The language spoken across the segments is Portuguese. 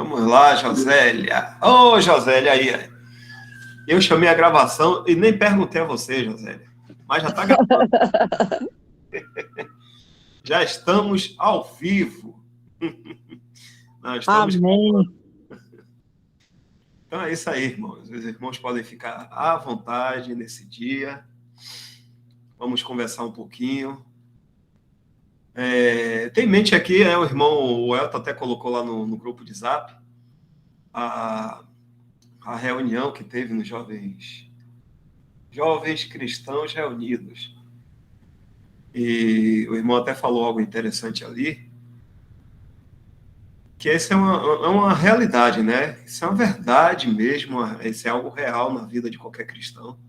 Vamos lá, Josélia. Ô, Josélia aí. Eu chamei a gravação e nem perguntei a você, Josélia. Mas já está gravando. Já estamos ao vivo. Amém. Então é isso aí, irmãos. Os irmãos podem ficar à vontade nesse dia. Vamos conversar um pouquinho. Tem em mente aqui, o irmão o Elton até colocou lá no grupo de Zap a reunião que teve nos jovens cristãos reunidos. E o irmão até falou algo interessante ali, que essa é uma realidade, né? Isso é uma verdade mesmo, isso é algo real na vida de qualquer cristão.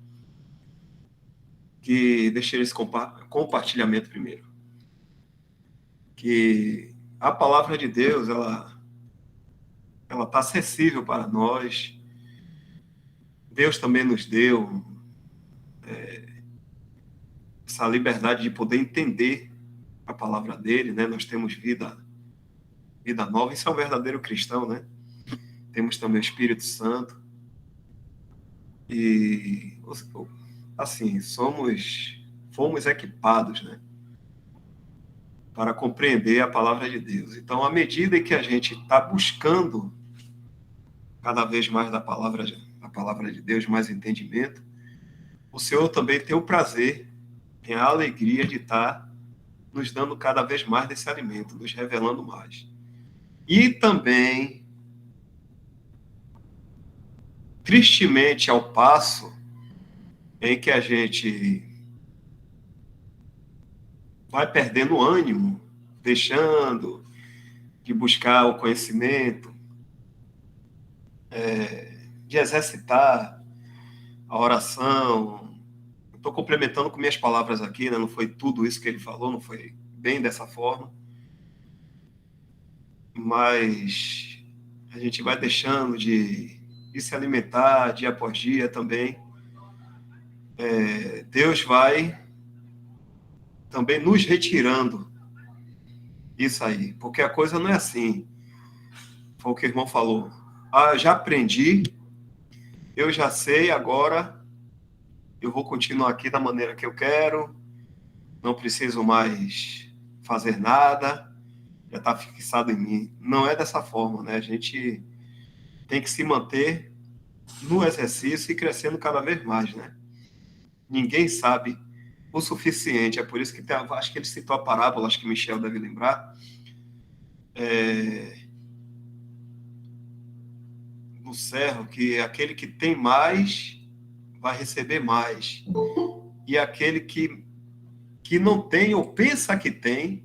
Que deixei esse compartilhamento primeiro. Que a palavra de Deus, ela está acessível para nós. Deus também nos deu essa liberdade de poder entender a palavra dele, né? Nós temos vida nova, isso é um verdadeiro cristão, né? Temos também o Espírito Santo. E, assim, fomos equipados, né? Para compreender a palavra de Deus. Então, à medida que a gente está buscando cada vez mais da palavra de Deus, mais entendimento, o Senhor também tem o prazer, tem a alegria de estar nos dando cada vez mais desse alimento, nos revelando mais. E também, tristemente, ao passo em que a gente vai perdendo ânimo, deixando de buscar o conhecimento, de exercitar a oração. Estou complementando com minhas palavras aqui, né? Não foi tudo isso que ele falou, não foi bem dessa forma, mas a gente vai deixando de se alimentar dia após dia também. Deus vai também nos retirando isso aí, porque a coisa não é assim. Foi o que o irmão falou. Eu já aprendi, eu já sei, agora eu vou continuar aqui da maneira que eu quero, não preciso mais fazer nada, já está fixado em mim. Não é dessa forma, né? A gente tem que se manter no exercício e crescendo cada vez mais, né? Ninguém sabe o suficiente, é por isso que acho que ele citou a parábola, acho que Michel deve lembrar, do servo, que aquele que tem mais vai receber mais, e aquele que não tem ou pensa que tem,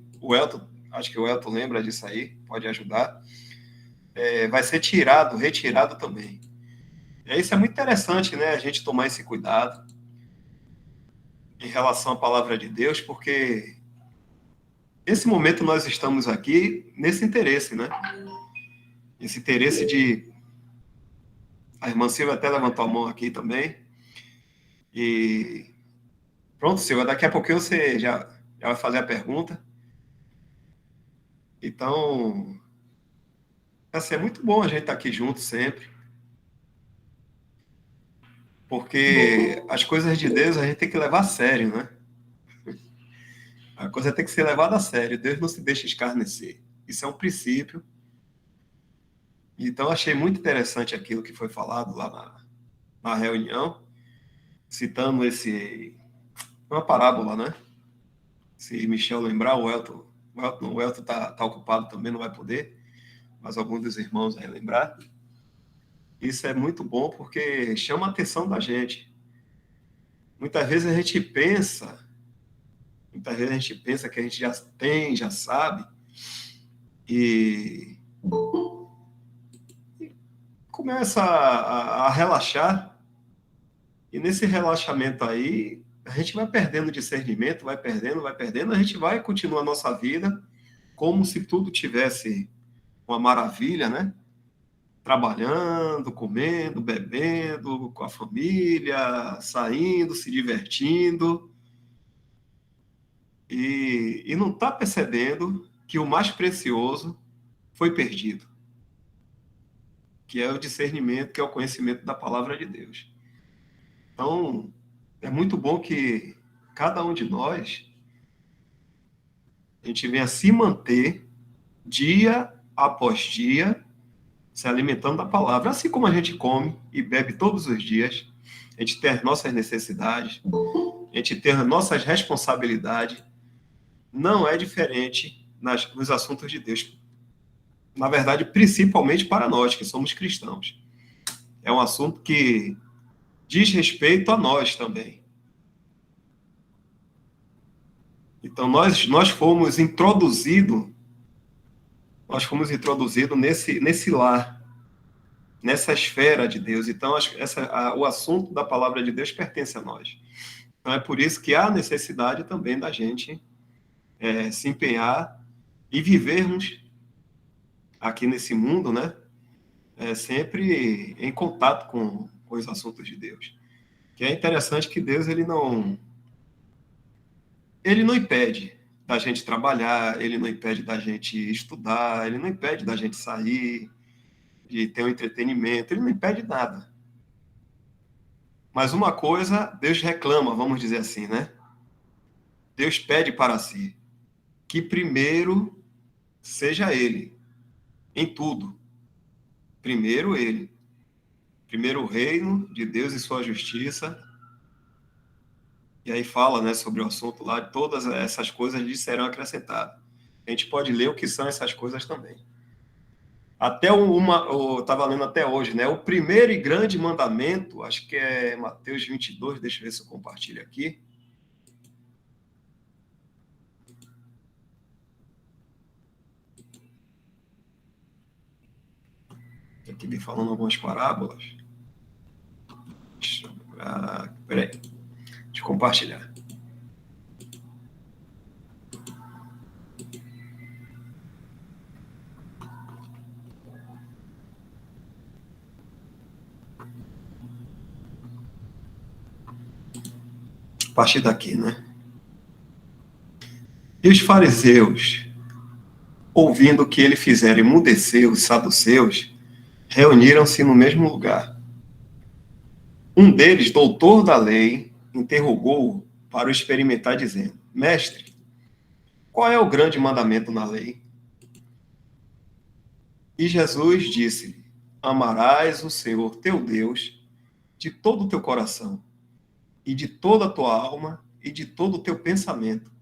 acho que o Elton lembra disso aí, pode ajudar, vai ser retirado também. Isso é muito interessante, né, a gente tomar esse cuidado em relação à palavra de Deus, porque nesse momento nós estamos aqui nesse interesse, né? Esse interesse de... A irmã Silvia até levantou a mão aqui também. E pronto, Silvia, daqui a pouquinho você já vai fazer a pergunta. Então, assim, é muito bom a gente estar aqui junto sempre. Porque as coisas de Deus a gente tem que levar a sério, né? A coisa tem que ser levada a sério. Deus não se deixa escarnecer. Isso é um princípio. Então, achei muito interessante aquilo que foi falado lá na reunião, citando uma parábola, né? Se Michel lembrar, o Elton tá ocupado também, não vai poder, mas algum dos irmãos vai lembrar. Isso é muito bom porque chama a atenção da gente. Muitas vezes a gente pensa que a gente já tem, já sabe, e começa a relaxar, e nesse relaxamento aí, a gente vai perdendo discernimento, vai perdendo, a gente vai continuar a nossa vida como se tudo tivesse uma maravilha, né? Trabalhando, comendo, bebendo, com a família, saindo, se divertindo, e não está percebendo que o mais precioso foi perdido. que é o discernimento, que é o conhecimento da palavra de Deus. Então, é muito bom que cada um de nós, a gente venha se manter dia após dia, se alimentando da palavra, assim como a gente come e bebe todos os dias, a gente tem as nossas necessidades, a gente tem as nossas responsabilidades, não é diferente nos assuntos de Deus. Na verdade, principalmente para nós, que somos cristãos. É um assunto que diz respeito a nós também. Então, nós fomos introduzidos nesse lar, nessa esfera de Deus. Então, o assunto da palavra de Deus pertence a nós. Então, é por isso que há necessidade também da gente se empenhar e vivermos aqui nesse mundo, né? Sempre em contato com os assuntos de Deus. Que é interessante que Deus ele não impede da gente trabalhar, ele não impede da gente estudar, ele não impede da gente sair, de ter um entretenimento, ele não impede nada. Mas uma coisa, Deus reclama, vamos dizer assim, né? Deus pede para si que primeiro seja ele, em tudo. Primeiro ele. Primeiro o reino de Deus e sua justiça. E aí fala, né, sobre o assunto lá, de todas essas coisas lhes serão acrescentadas. A gente pode ler o que são essas coisas também. Até eu estava lendo até hoje, né? O primeiro e grande mandamento, acho que é Mateus 22, deixa eu ver se eu compartilho aqui. Aqui me falando algumas parábolas. Peraí, deixa eu compartilhar. A partir daqui, né? E os fariseus, ouvindo o que ele fizera emudecer os saduceus, reuniram-se no mesmo lugar. Um deles, doutor da lei, interrogou-o para o experimentar, dizendo: Mestre, qual é o grande mandamento na lei? E Jesus disse-lhe: Amarás o Senhor teu Deus de todo o teu coração, e de toda a tua alma, e de todo o teu pensamento.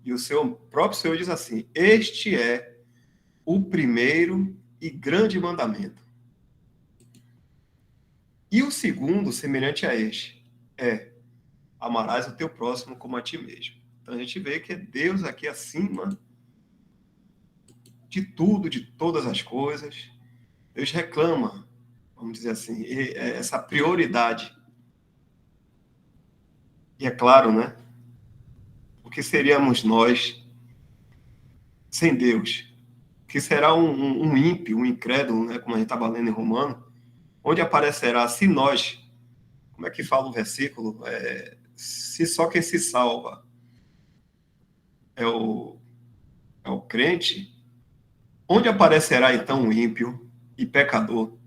E o seu próprio Senhor diz assim: Este é o primeiro e grande mandamento. E o segundo, semelhante a este, é: amarás o teu próximo como a ti mesmo. Então a gente vê que é Deus aqui acima de tudo, de todas as coisas. Deus reclama, vamos dizer assim, essa prioridade. E é claro, né? O que seríamos nós sem Deus? O que será um ímpio, um incrédulo, né? Como a gente estava lendo em Romano, onde aparecerá se nós, como é que fala o versículo? Se só quem se salva é o crente, onde aparecerá então o ímpio e pecador?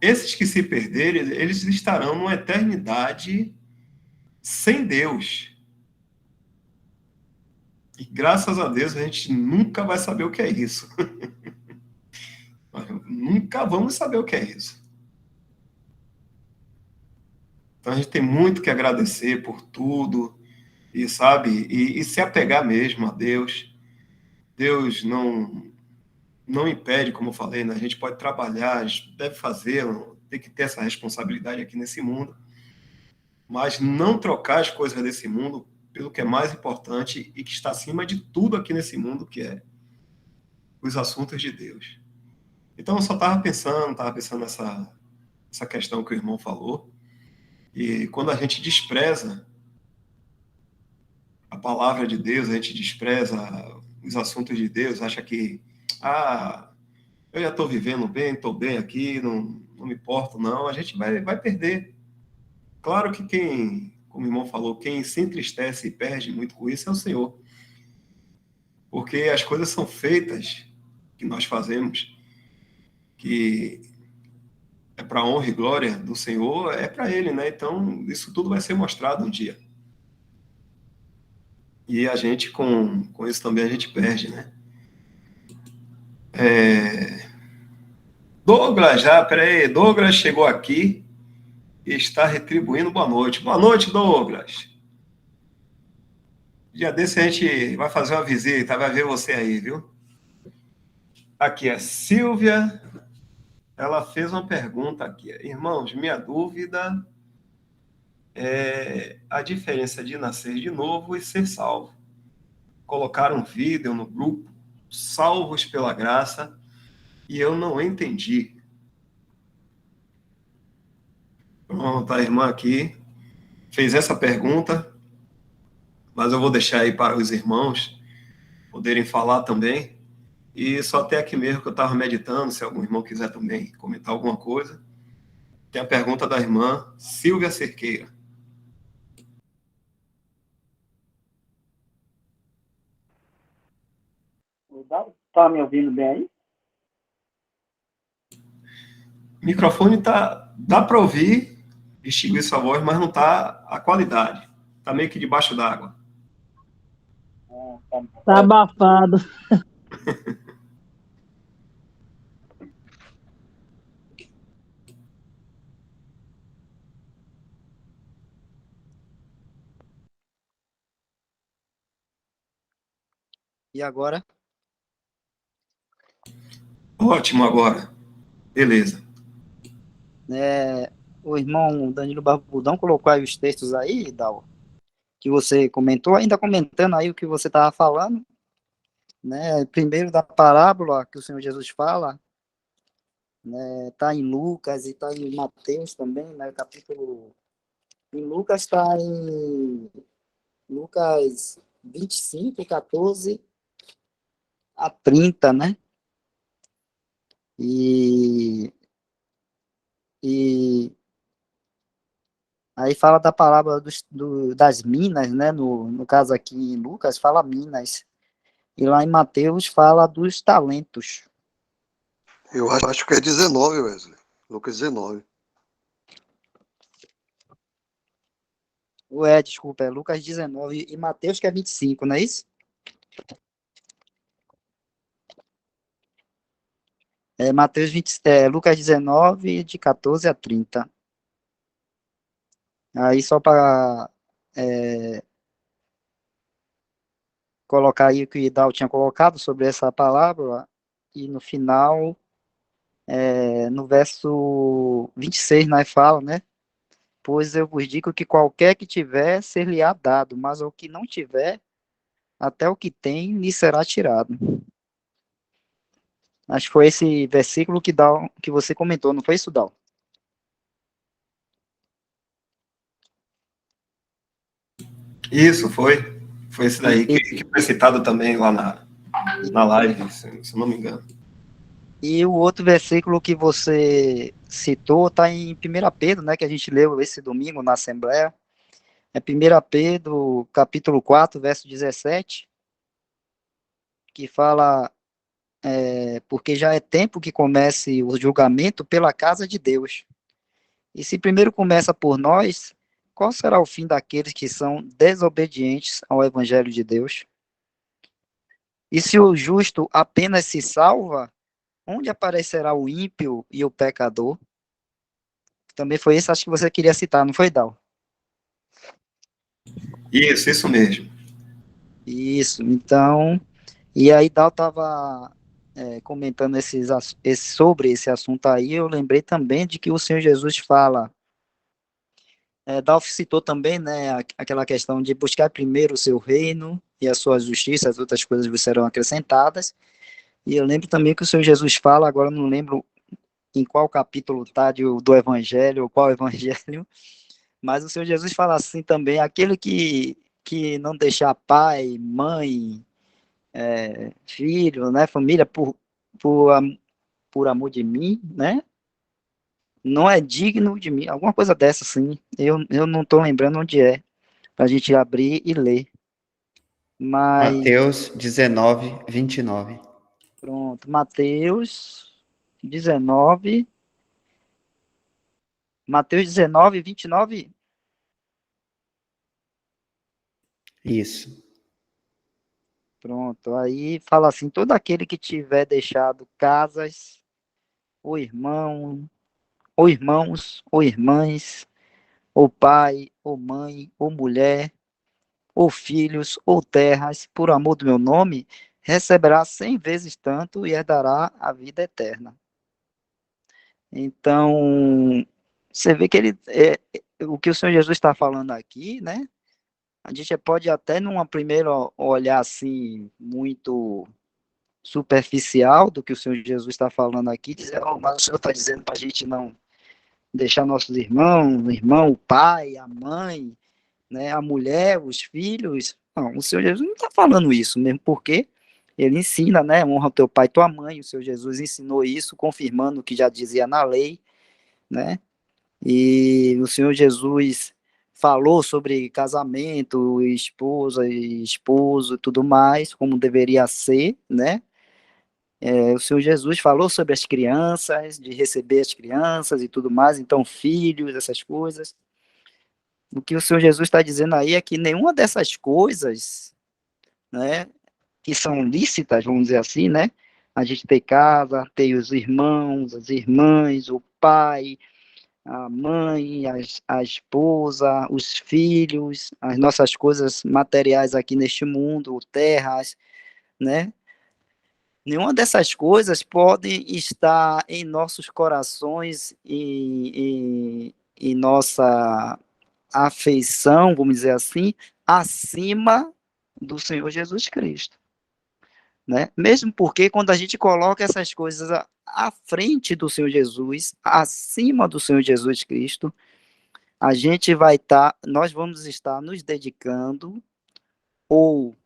Esses que se perderem, eles estarão numa eternidade sem Deus. E graças a Deus a gente nunca vai saber o que é isso. Nunca vamos saber o que é isso. Então a gente tem muito que agradecer por tudo, e sabe, e se apegar mesmo a Deus. Deus não impede, como eu falei, né? A gente pode trabalhar, a gente deve fazer, tem que ter essa responsabilidade aqui nesse mundo, mas não trocar as coisas desse mundo pelo que é mais importante e que está acima de tudo aqui nesse mundo, que é os assuntos de Deus. Então eu só estava pensando nessa questão que o irmão falou, e quando a gente despreza a palavra de Deus, a gente despreza os assuntos de Deus, acha que eu já estou vivendo bem, estou bem aqui, não me importo, não, a gente vai perder. Claro que como o irmão falou, quem se entristece e perde muito com isso é o Senhor. Porque as coisas são feitas, que nós fazemos, que é para a honra e glória do Senhor, é para Ele, né? Então, isso tudo vai ser mostrado um dia. E a gente, com isso também, a gente perde, né? Douglas chegou aqui e está retribuindo boa noite. Boa noite, Douglas. Dia desse a gente vai fazer uma visita, vai ver você aí, viu? Aqui, a Silvia, ela fez uma pergunta aqui. Irmãos, minha dúvida é a diferença de nascer de novo e ser salvo. Colocaram um vídeo no grupo, salvos pela graça, e eu não entendi. Pronto, a irmã aqui fez essa pergunta, mas eu vou deixar aí para os irmãos poderem falar também. E só até aqui mesmo que eu estava meditando, se algum irmão quiser também comentar alguma coisa. Tem a pergunta da irmã Silvia Cerqueira. Tá me ouvindo bem aí? O microfone dá para ouvir, distinguir sua voz, mas não tá a qualidade. Tá meio que debaixo d'água. Tá abafado. E agora? Ótimo agora. Beleza. O irmão Danilo Barbudão colocou aí os textos aí, Dal, que você comentou, ainda comentando aí o que você estava falando, né? Primeiro da parábola que o Senhor Jesus fala, né? Tá em Lucas e tá em Mateus também, né? Capítulo em Lucas está em Lucas 25, 14 a 30, né? E aí fala da parábola das minas, né? No caso aqui em Lucas, fala minas. E lá em Mateus fala dos talentos. Eu acho que é 19, Wesley. Lucas 19. Desculpa, é Lucas 19 e Mateus que é 25, não é isso? Lucas 19, de 14 a 30. Aí só para colocar aí o que o Idal tinha colocado sobre essa palavra, e no final, no verso 26, nós fala, né? Pois eu vos digo que qualquer que tiver, ser-lhe-á dado, mas ao que não tiver, até o que tem, lhe será tirado. Acho que foi esse versículo que você comentou, não foi isso, Dal? Isso, foi. Foi esse daí que foi citado também lá na live, se não me engano. E o outro versículo que você citou está em 1 Pedro, né, que a gente leu esse domingo na Assembleia. É 1 Pedro, capítulo 4, verso 17, que fala, porque já é tempo que comece o julgamento pela casa de Deus. E se primeiro começa por nós, qual será o fim daqueles que são desobedientes ao Evangelho de Deus? E se o justo apenas se salva, onde aparecerá o ímpio e o pecador? Também foi isso, acho que você queria citar, não foi, Dal? Isso mesmo. Isso, então... E aí, Dal estava comentando sobre esse assunto aí, eu lembrei também de que o Senhor Jesus fala... Dalf citou também, né, aquela questão de buscar primeiro o seu reino e a sua justiça, as outras coisas vos serão acrescentadas. E eu lembro também que o Senhor Jesus fala, agora não lembro em qual capítulo está do Evangelho, ou qual Evangelho, mas o Senhor Jesus fala assim também, aquele que não deixar pai, mãe, filho, né, família, por amor de mim, né, não é digno de mim, alguma coisa dessa, assim, eu não estou lembrando onde é, para a gente abrir e ler. Mas... Mateus 19, 29. Pronto, Mateus 19, Mateus 19, 29. Isso. Pronto, aí fala assim: todo aquele que tiver deixado casas, ou irmão, ou irmãos, ou irmãs, ou pai, ou mãe, ou mulher, ou filhos, ou terras, por amor do meu nome, receberá 100 vezes tanto e herdará a vida eterna. Então, você vê que o que o Senhor Jesus está falando aqui, né? A gente pode até, numa primeira olhar assim, muito superficial do que o Senhor Jesus está falando aqui, dizer, oh, mas o Senhor está dizendo para a gente não deixar nossos irmãos, o irmão, o pai, a mãe, né, a mulher, os filhos. Não, o Senhor Jesus não está falando isso, mesmo porque ele ensina, né, honra teu pai e tua mãe. O Senhor Jesus ensinou isso, confirmando o que já dizia na lei, né? E o Senhor Jesus falou sobre casamento, esposa e esposo, tudo mais, como deveria ser, né? O Senhor Jesus falou sobre as crianças, de receber as crianças e tudo mais, então filhos, essas coisas. O que o Senhor Jesus está dizendo aí é que nenhuma dessas coisas, né, que são lícitas, vamos dizer assim, né? A gente tem casa, tem os irmãos, as irmãs, o pai, a mãe, a esposa, os filhos, as nossas coisas materiais aqui neste mundo, terras, né? Nenhuma dessas coisas pode estar em nossos corações e nossa afeição, vamos dizer assim, acima do Senhor Jesus Cristo, né? Mesmo porque quando a gente coloca essas coisas à frente do Senhor Jesus, acima do Senhor Jesus Cristo, a gente vai estar, nós vamos estar nos dedicando ou,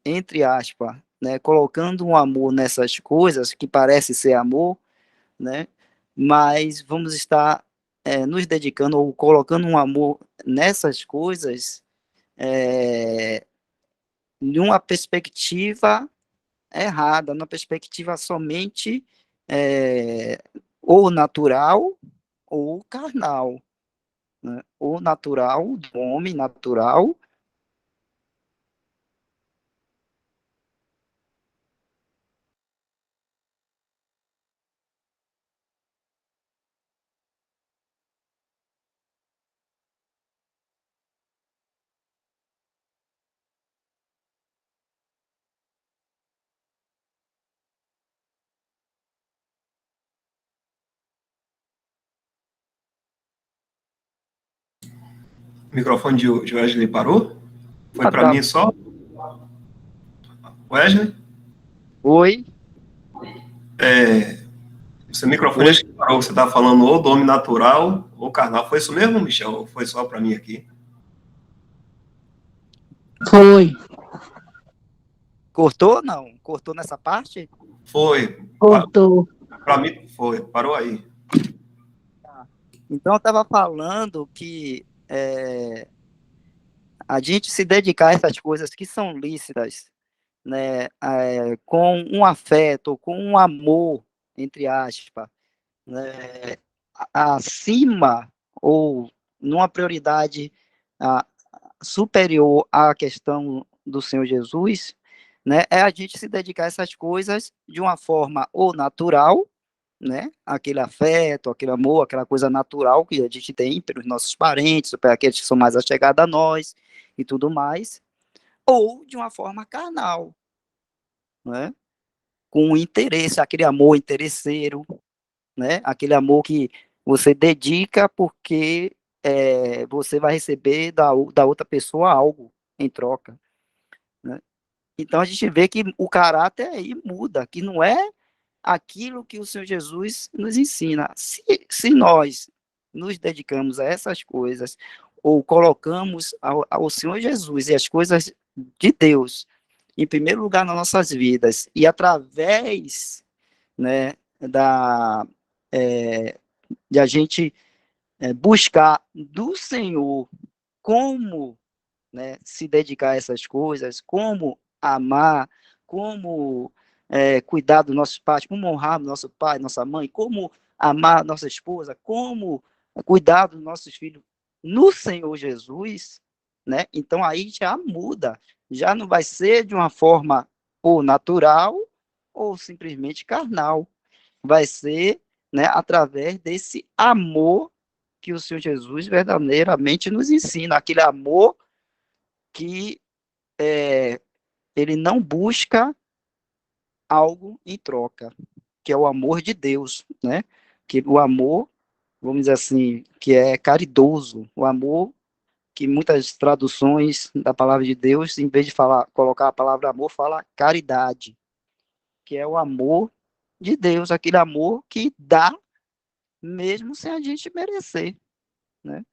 entre aspas, né, colocando um amor nessas coisas que parece ser amor, né? Mas vamos estar nos dedicando ou colocando um amor nessas coisas em uma perspectiva errada, numa perspectiva somente é, ou natural ou carnal, né? Ou natural, do homem natural. O microfone de Wesley parou? Foi Ah, para tá. mim só? Wesley? Oi, Seu microfone oi. acho que parou. Você está falando ou do homem natural ou carnal. Foi isso mesmo, Michel? Ou foi só para mim aqui? Foi, Cortou? Não. Cortou nessa parte? Foi. cortou. Para mim foi. Parou aí. Tá. Então, eu estava falando que a gente se dedicar a essas coisas que são lícitas, né, com um afeto, com um amor, entre aspas, né, acima ou numa prioridade ah, superior à questão do Senhor Jesus, né, é a gente se dedicar a essas coisas de uma forma ou natural, né, aquele afeto, aquele amor, aquela coisa natural que a gente tem pelos nossos parentes, para aqueles que são mais achegados a nós e tudo mais, ou de uma forma carnal, né, com interesse, aquele amor interesseiro, né, aquele amor que você dedica porque você vai receber da outra pessoa algo em troca, né? Então a gente vê que o caráter aí muda, que não é aquilo que o Senhor Jesus nos ensina. Se nós nos dedicamos a essas coisas, ou colocamos ao Senhor Jesus e as coisas de Deus em primeiro lugar nas nossas vidas, e através, né, é, de a gente buscar do Senhor como, né, se dedicar a essas coisas, como amar, como cuidar dos nossos pais, como honrar nosso pai, nossa mãe, como amar nossa esposa, como cuidar dos nossos filhos no Senhor Jesus, né? Então aí já muda, já não vai ser de uma forma ou natural ou simplesmente carnal, vai ser, né, através desse amor que o Senhor Jesus verdadeiramente nos ensina, aquele amor que ele não busca algo em troca, que é o amor de Deus, né? Que o amor, vamos dizer assim, que é caridoso, o amor que muitas traduções da palavra de Deus, em vez de colocar a palavra amor, fala caridade, que é o amor de Deus, aquele amor que dá mesmo sem a gente merecer, né?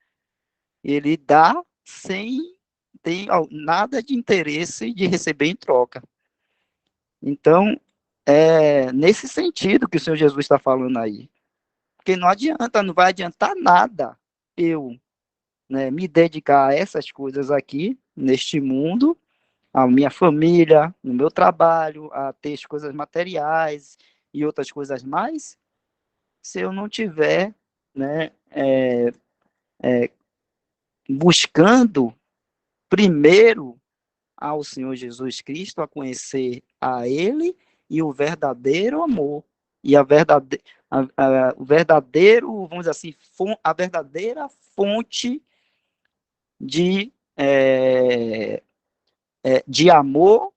Ele dá sem ter nada de interesse de receber em troca. Então, é nesse sentido que o Senhor Jesus está falando aí. Porque não adianta, não vai adiantar nada eu, né, me dedicar a essas coisas aqui, neste mundo, a minha família, no meu trabalho, a ter as coisas materiais e outras coisas mais, se eu não tiver, né, buscando primeiro ao Senhor Jesus Cristo, a conhecer a Ele e o verdadeiro amor. E o verdadeiro, vamos dizer assim, a verdadeira fonte de, de amor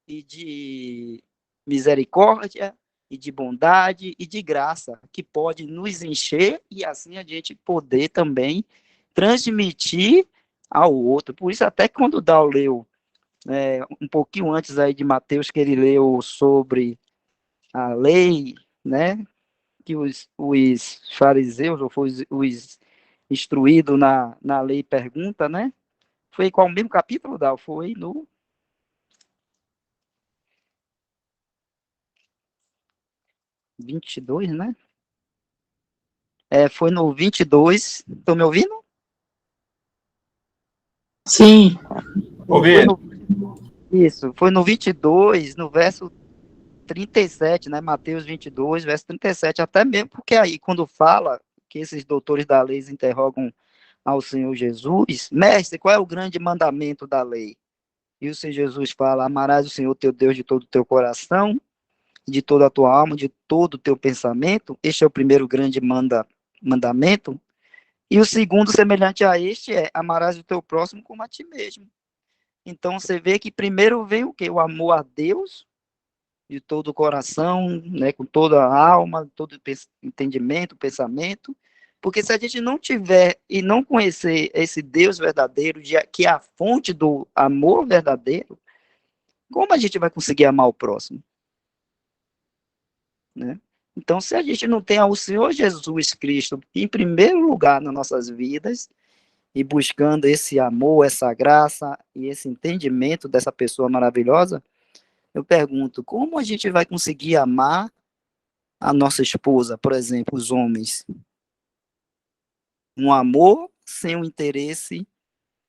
e de misericórdia e de bondade e de graça, que pode nos encher e assim a gente poder também transmitir ao outro. Por isso, até quando o Dal leu um pouquinho antes aí de Mateus, que ele leu sobre a lei, né, que os fariseus, ou os instruídos na lei pergunta, né, foi qual o mesmo capítulo, Dal? Foi no 22, né? Foi no 22, estão me ouvindo? Sim. Isso, foi no 22, no verso 37, né? Mateus 22, verso 37, até mesmo porque aí, quando fala que esses doutores da lei interrogam ao Senhor Jesus, mestre, qual é o grande mandamento da lei? E o Senhor Jesus fala, amarás o Senhor teu Deus de todo o teu coração, de toda a tua alma, de todo o teu pensamento, este é o primeiro grande mandamento, e o segundo, semelhante a este, é amarás o teu próximo como a ti mesmo. Então, você vê que primeiro vem o quê? O amor a Deus, de todo o coração, né, com toda a alma, todo o entendimento, pensamento, porque se a gente não tiver e não conhecer esse Deus verdadeiro, que é a fonte do amor verdadeiro, como a gente vai conseguir amar o próximo? Né? Então, se a gente não tem o Senhor Jesus Cristo em primeiro lugar nas nossas vidas, e buscando esse amor, essa graça e esse entendimento dessa pessoa maravilhosa, eu pergunto, como a gente vai conseguir amar a nossa esposa, por exemplo, os homens? Um amor sem um interesse,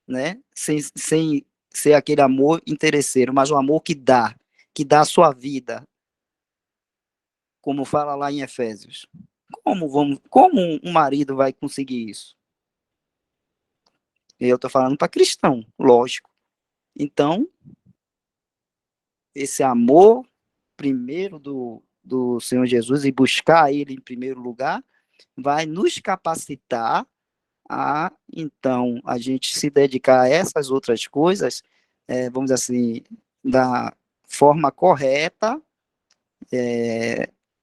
né? Sem ser aquele amor interesseiro, mas um amor que dá a sua vida, como fala lá em Efésios. Como um marido vai conseguir isso? Eu estou falando para cristão, lógico. Então, esse amor primeiro do Senhor Jesus e buscar Ele em primeiro lugar, vai nos capacitar a, então, a gente se dedicar a essas outras coisas, vamos dizer assim, da forma correta,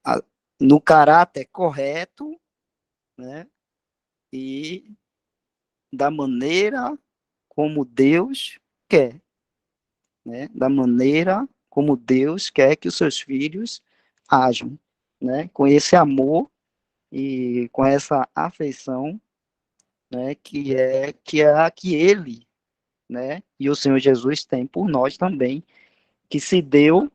a, no caráter correto, né, e da maneira como Deus quer, né, da maneira como Deus quer que os seus filhos ajam, né, com esse amor e com essa afeição, né, que é a que ele, né, e o Senhor Jesus tem por nós também, que se deu,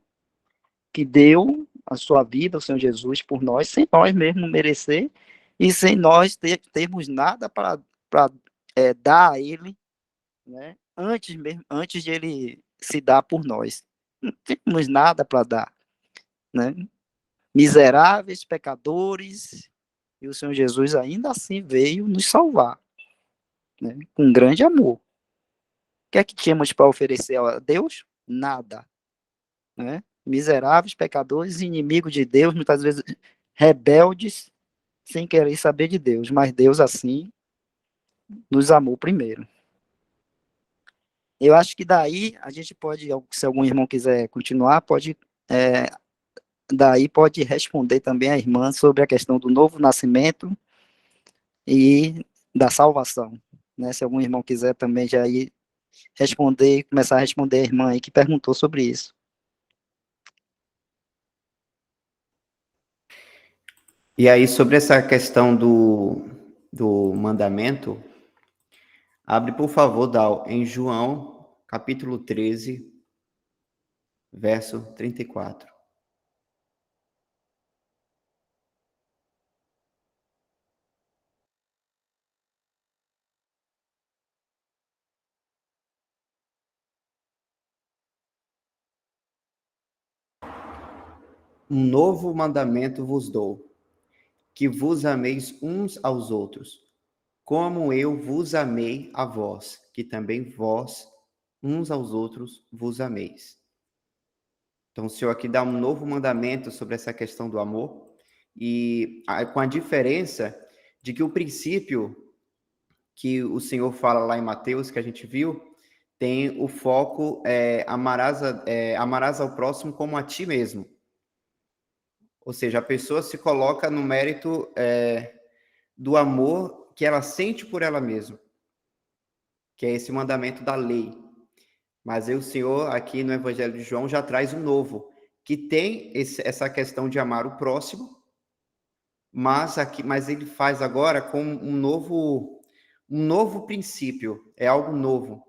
que deu a sua vida, o Senhor Jesus, por nós, sem nós mesmo merecer e sem nós termos nada para dar a ele, né, antes de ele se dar por nós. Não temos nada para dar. né? Miseráveis, pecadores, e o Senhor Jesus ainda assim veio nos salvar, né? Com grande amor. O que é que tínhamos para oferecer a Deus? Nada, né? Miseráveis, pecadores, inimigos de Deus, muitas vezes rebeldes, sem querer saber de Deus, mas Deus assim nos amou primeiro. Eu acho que daí a gente pode, se algum irmão quiser continuar, pode, daí pode responder também a irmã sobre a questão do novo nascimento e da salvação, né? Se algum irmão quiser também já ir responder, começar a responder a irmã aí que perguntou sobre isso. E aí, sobre essa questão do mandamento, abre, por favor, Dal, em João, capítulo 13, verso 34. Um novo mandamento vos dou, que vos ameis uns aos outros, como eu vos amei a vós, que também vós, uns aos outros, vos ameis. Então, o Senhor aqui dá um novo mandamento sobre essa questão do amor, e com a diferença de que o princípio que o Senhor fala lá em Mateus, que a gente viu, tem o foco, amarás ao próximo como a ti mesmo. Ou seja, a pessoa se coloca no mérito do amor que ela sente por ela mesma, que é esse mandamento da lei. Mas aí o Senhor, aqui no Evangelho de João, já traz um novo, que tem essa questão de amar o próximo, mas ele faz agora com um novo princípio, é algo novo,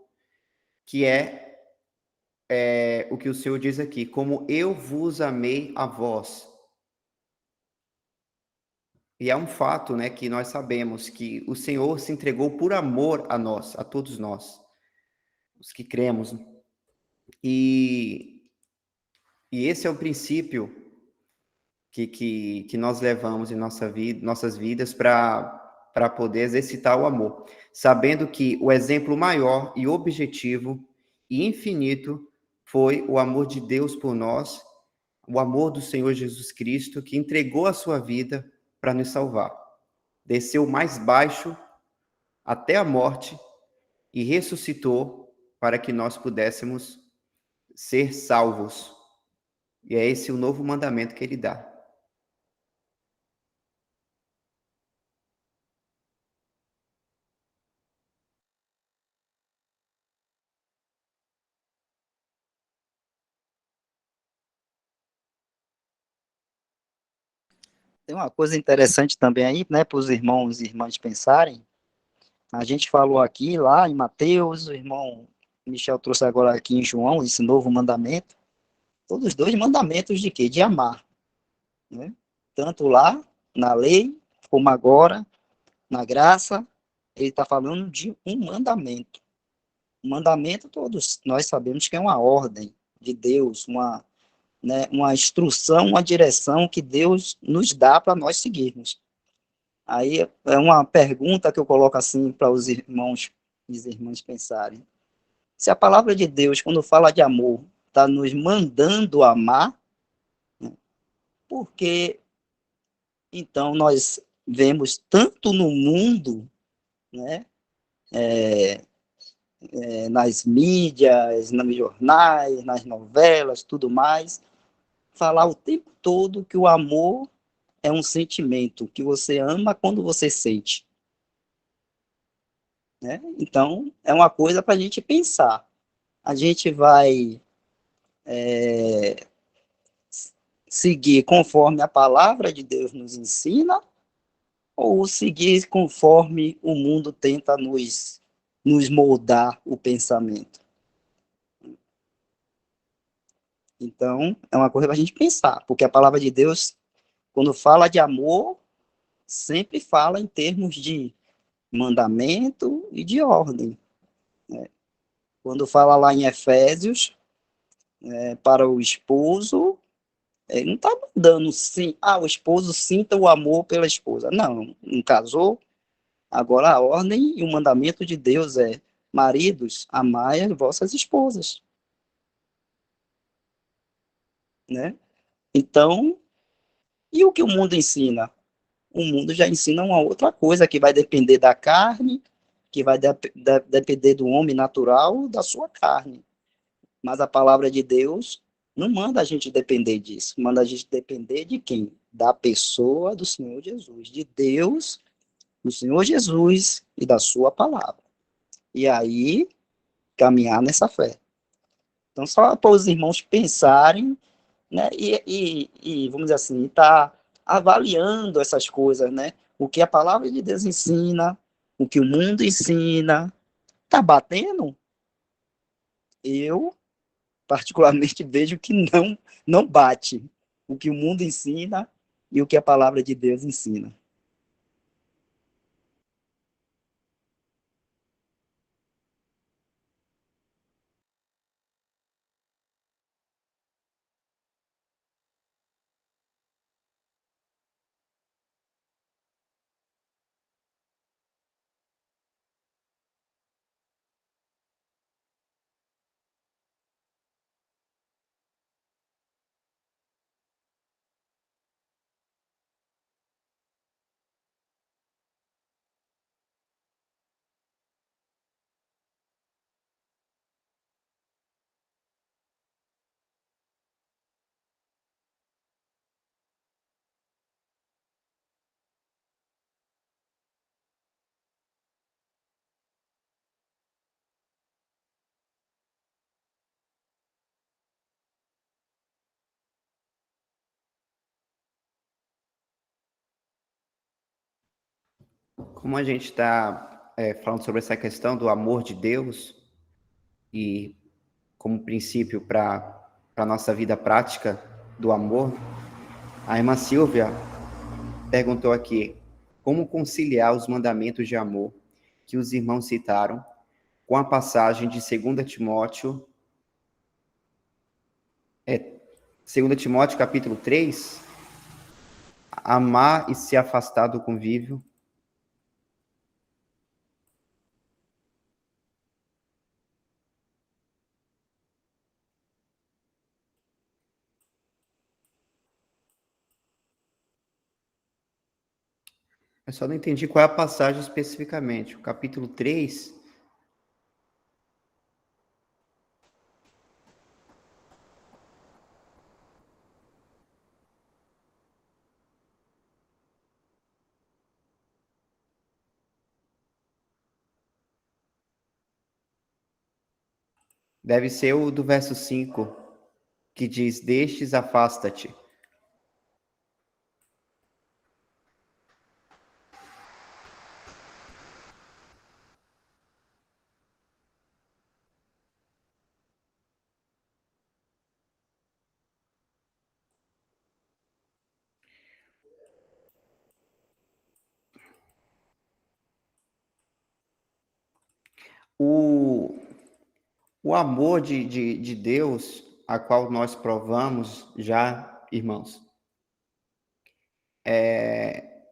que é o que o Senhor diz aqui, como eu vos amei a vós. E é um fato, né, que nós sabemos que o Senhor se entregou por amor a nós, a todos nós, os que cremos. E esse é o princípio que nós levamos em nossas vidas para poder exercitar o amor, sabendo que o exemplo maior e objetivo e infinito foi o amor de Deus por nós, o amor do Senhor Jesus Cristo, que entregou a sua vida para nos salvar. Desceu mais baixo até a morte e ressuscitou para que nós pudéssemos ser salvos. E é esse o novo mandamento que ele dá. Tem uma coisa interessante também aí, né, para os irmãos e irmãs pensarem. A gente falou aqui, lá em Mateus, o irmão Michel trouxe agora aqui em João, esse novo mandamento. Todos os dois mandamentos de quê? De amar, né? Tanto lá, na lei, como agora, na graça, ele está falando de um mandamento. Um mandamento, todos nós sabemos que é uma ordem de Deus, né, uma instrução, uma direção que Deus nos dá para nós seguirmos. Aí é uma pergunta que eu coloco assim para os irmãos e as irmãs pensarem. Se a palavra de Deus, quando fala de amor, está nos mandando amar, né, por que então nós vemos tanto no mundo, né, nas mídias, nos jornais, nas novelas, tudo mais, falar o tempo todo que o amor é um sentimento, que você ama quando você sente, né? Então, é uma coisa para a gente pensar. A gente vai seguir conforme a palavra de Deus nos ensina ou seguir conforme o mundo tenta nos moldar o pensamento? Então, é uma coisa para a gente pensar, porque a palavra de Deus, quando fala de amor, sempre fala em termos de mandamento e de ordem, né? Quando fala lá em Efésios, para o esposo, Ele não está mandando sim, o esposo sinta o amor pela esposa. Não, não casou. Agora a ordem e o mandamento de Deus é: maridos, amai as vossas esposas, né? Então, e o que o mundo ensina? O mundo já ensina uma outra coisa que vai depender da carne, que vai depender do homem natural, da sua carne. Mas a palavra de Deus não manda a gente depender disso, manda a gente depender de quem? Da pessoa do Senhor Jesus, de Deus, do Senhor Jesus e da sua palavra. E aí, caminhar nessa fé. Então, só para os irmãos pensarem, né, e vamos dizer assim, tá avaliando essas coisas, né? O que a palavra de Deus ensina, o que o mundo ensina, tá batendo? Eu, particularmente, vejo que não bate o que o mundo ensina e o que a palavra de Deus ensina. Como a gente está falando sobre essa questão do amor de Deus e como princípio para a nossa vida prática do amor, a irmã Silvia perguntou aqui, como conciliar os mandamentos de amor que os irmãos citaram com a passagem de 2 Timóteo, 2 Timóteo capítulo 3, amar e se afastar do convívio. Eu só não entendi qual é a passagem especificamente. O capítulo 3... Deve ser o do verso 5, que diz, destes afasta-te. O amor de Deus, a qual nós provamos já, irmãos, é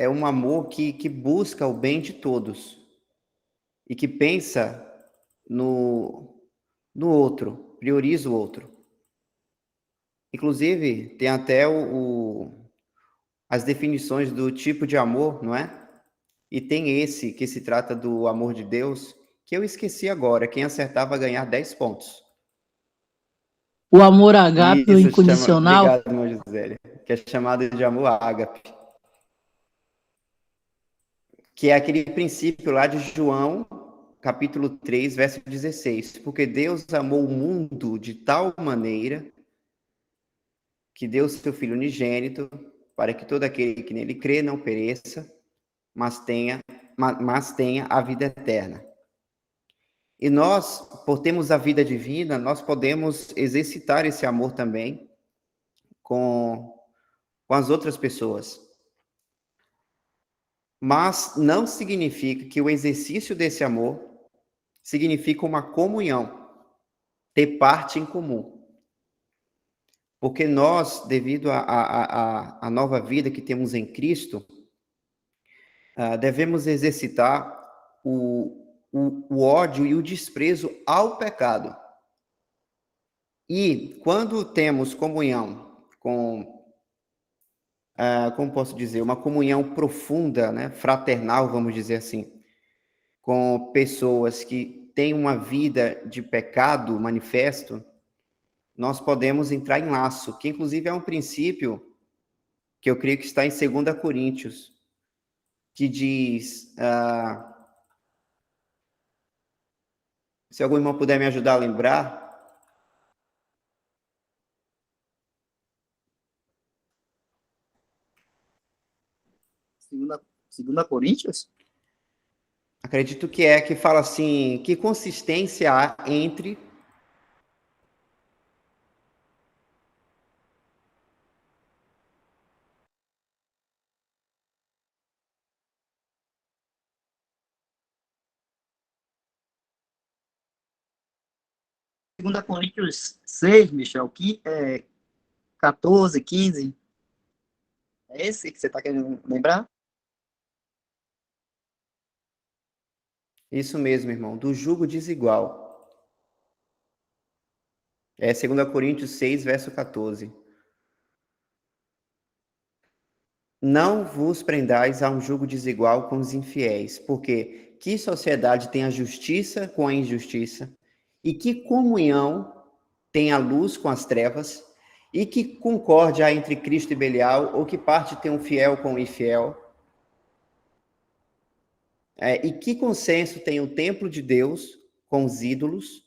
um amor que busca o bem de todos e que pensa no outro, prioriza o outro. Inclusive, tem até as definições do tipo de amor, não é? E tem esse que se trata do amor de Deus, que eu esqueci agora. Quem acertar vai ganhar 10 pontos. O amor ágape, o Isso, incondicional. obrigado, irmã Gisele. Que é chamado de amor ágape. Que é aquele princípio lá de João, capítulo 3, verso 16. Porque Deus amou o mundo de tal maneira que deu seu Filho unigênito, para que todo aquele que nele crê não pereça, mas tenha a vida eterna. E nós, por termos a vida divina, nós podemos exercitar esse amor também com as outras pessoas. Mas não significa que o exercício desse amor significa uma comunhão, ter parte em comum. Porque nós, devido à nova vida que temos em Cristo, devemos exercitar o ódio e o desprezo ao pecado. E quando temos comunhão como posso dizer, uma comunhão profunda, né, fraternal, vamos dizer assim, com pessoas que têm uma vida de pecado manifesto, nós podemos entrar em laço, que inclusive é um princípio que eu creio que está em 2 Coríntios, que diz, se algum irmão puder me ajudar a lembrar, Segunda Coríntios? acredito que fala assim, que consistência há entre... Segunda Coríntios 6, Michel, que é 14, 15. É esse que você está querendo lembrar? Isso mesmo, irmão, do jugo desigual. É 2 Coríntios 6, verso 14. Não vos prendais a um jugo desigual com os infiéis, porque que sociedade tem a justiça com a injustiça? E que comunhão tem a luz com as trevas? E que concórdia há entre Cristo e Belial? Ou que parte tem um fiel com o infiel? E que consenso tem o templo de Deus com os ídolos?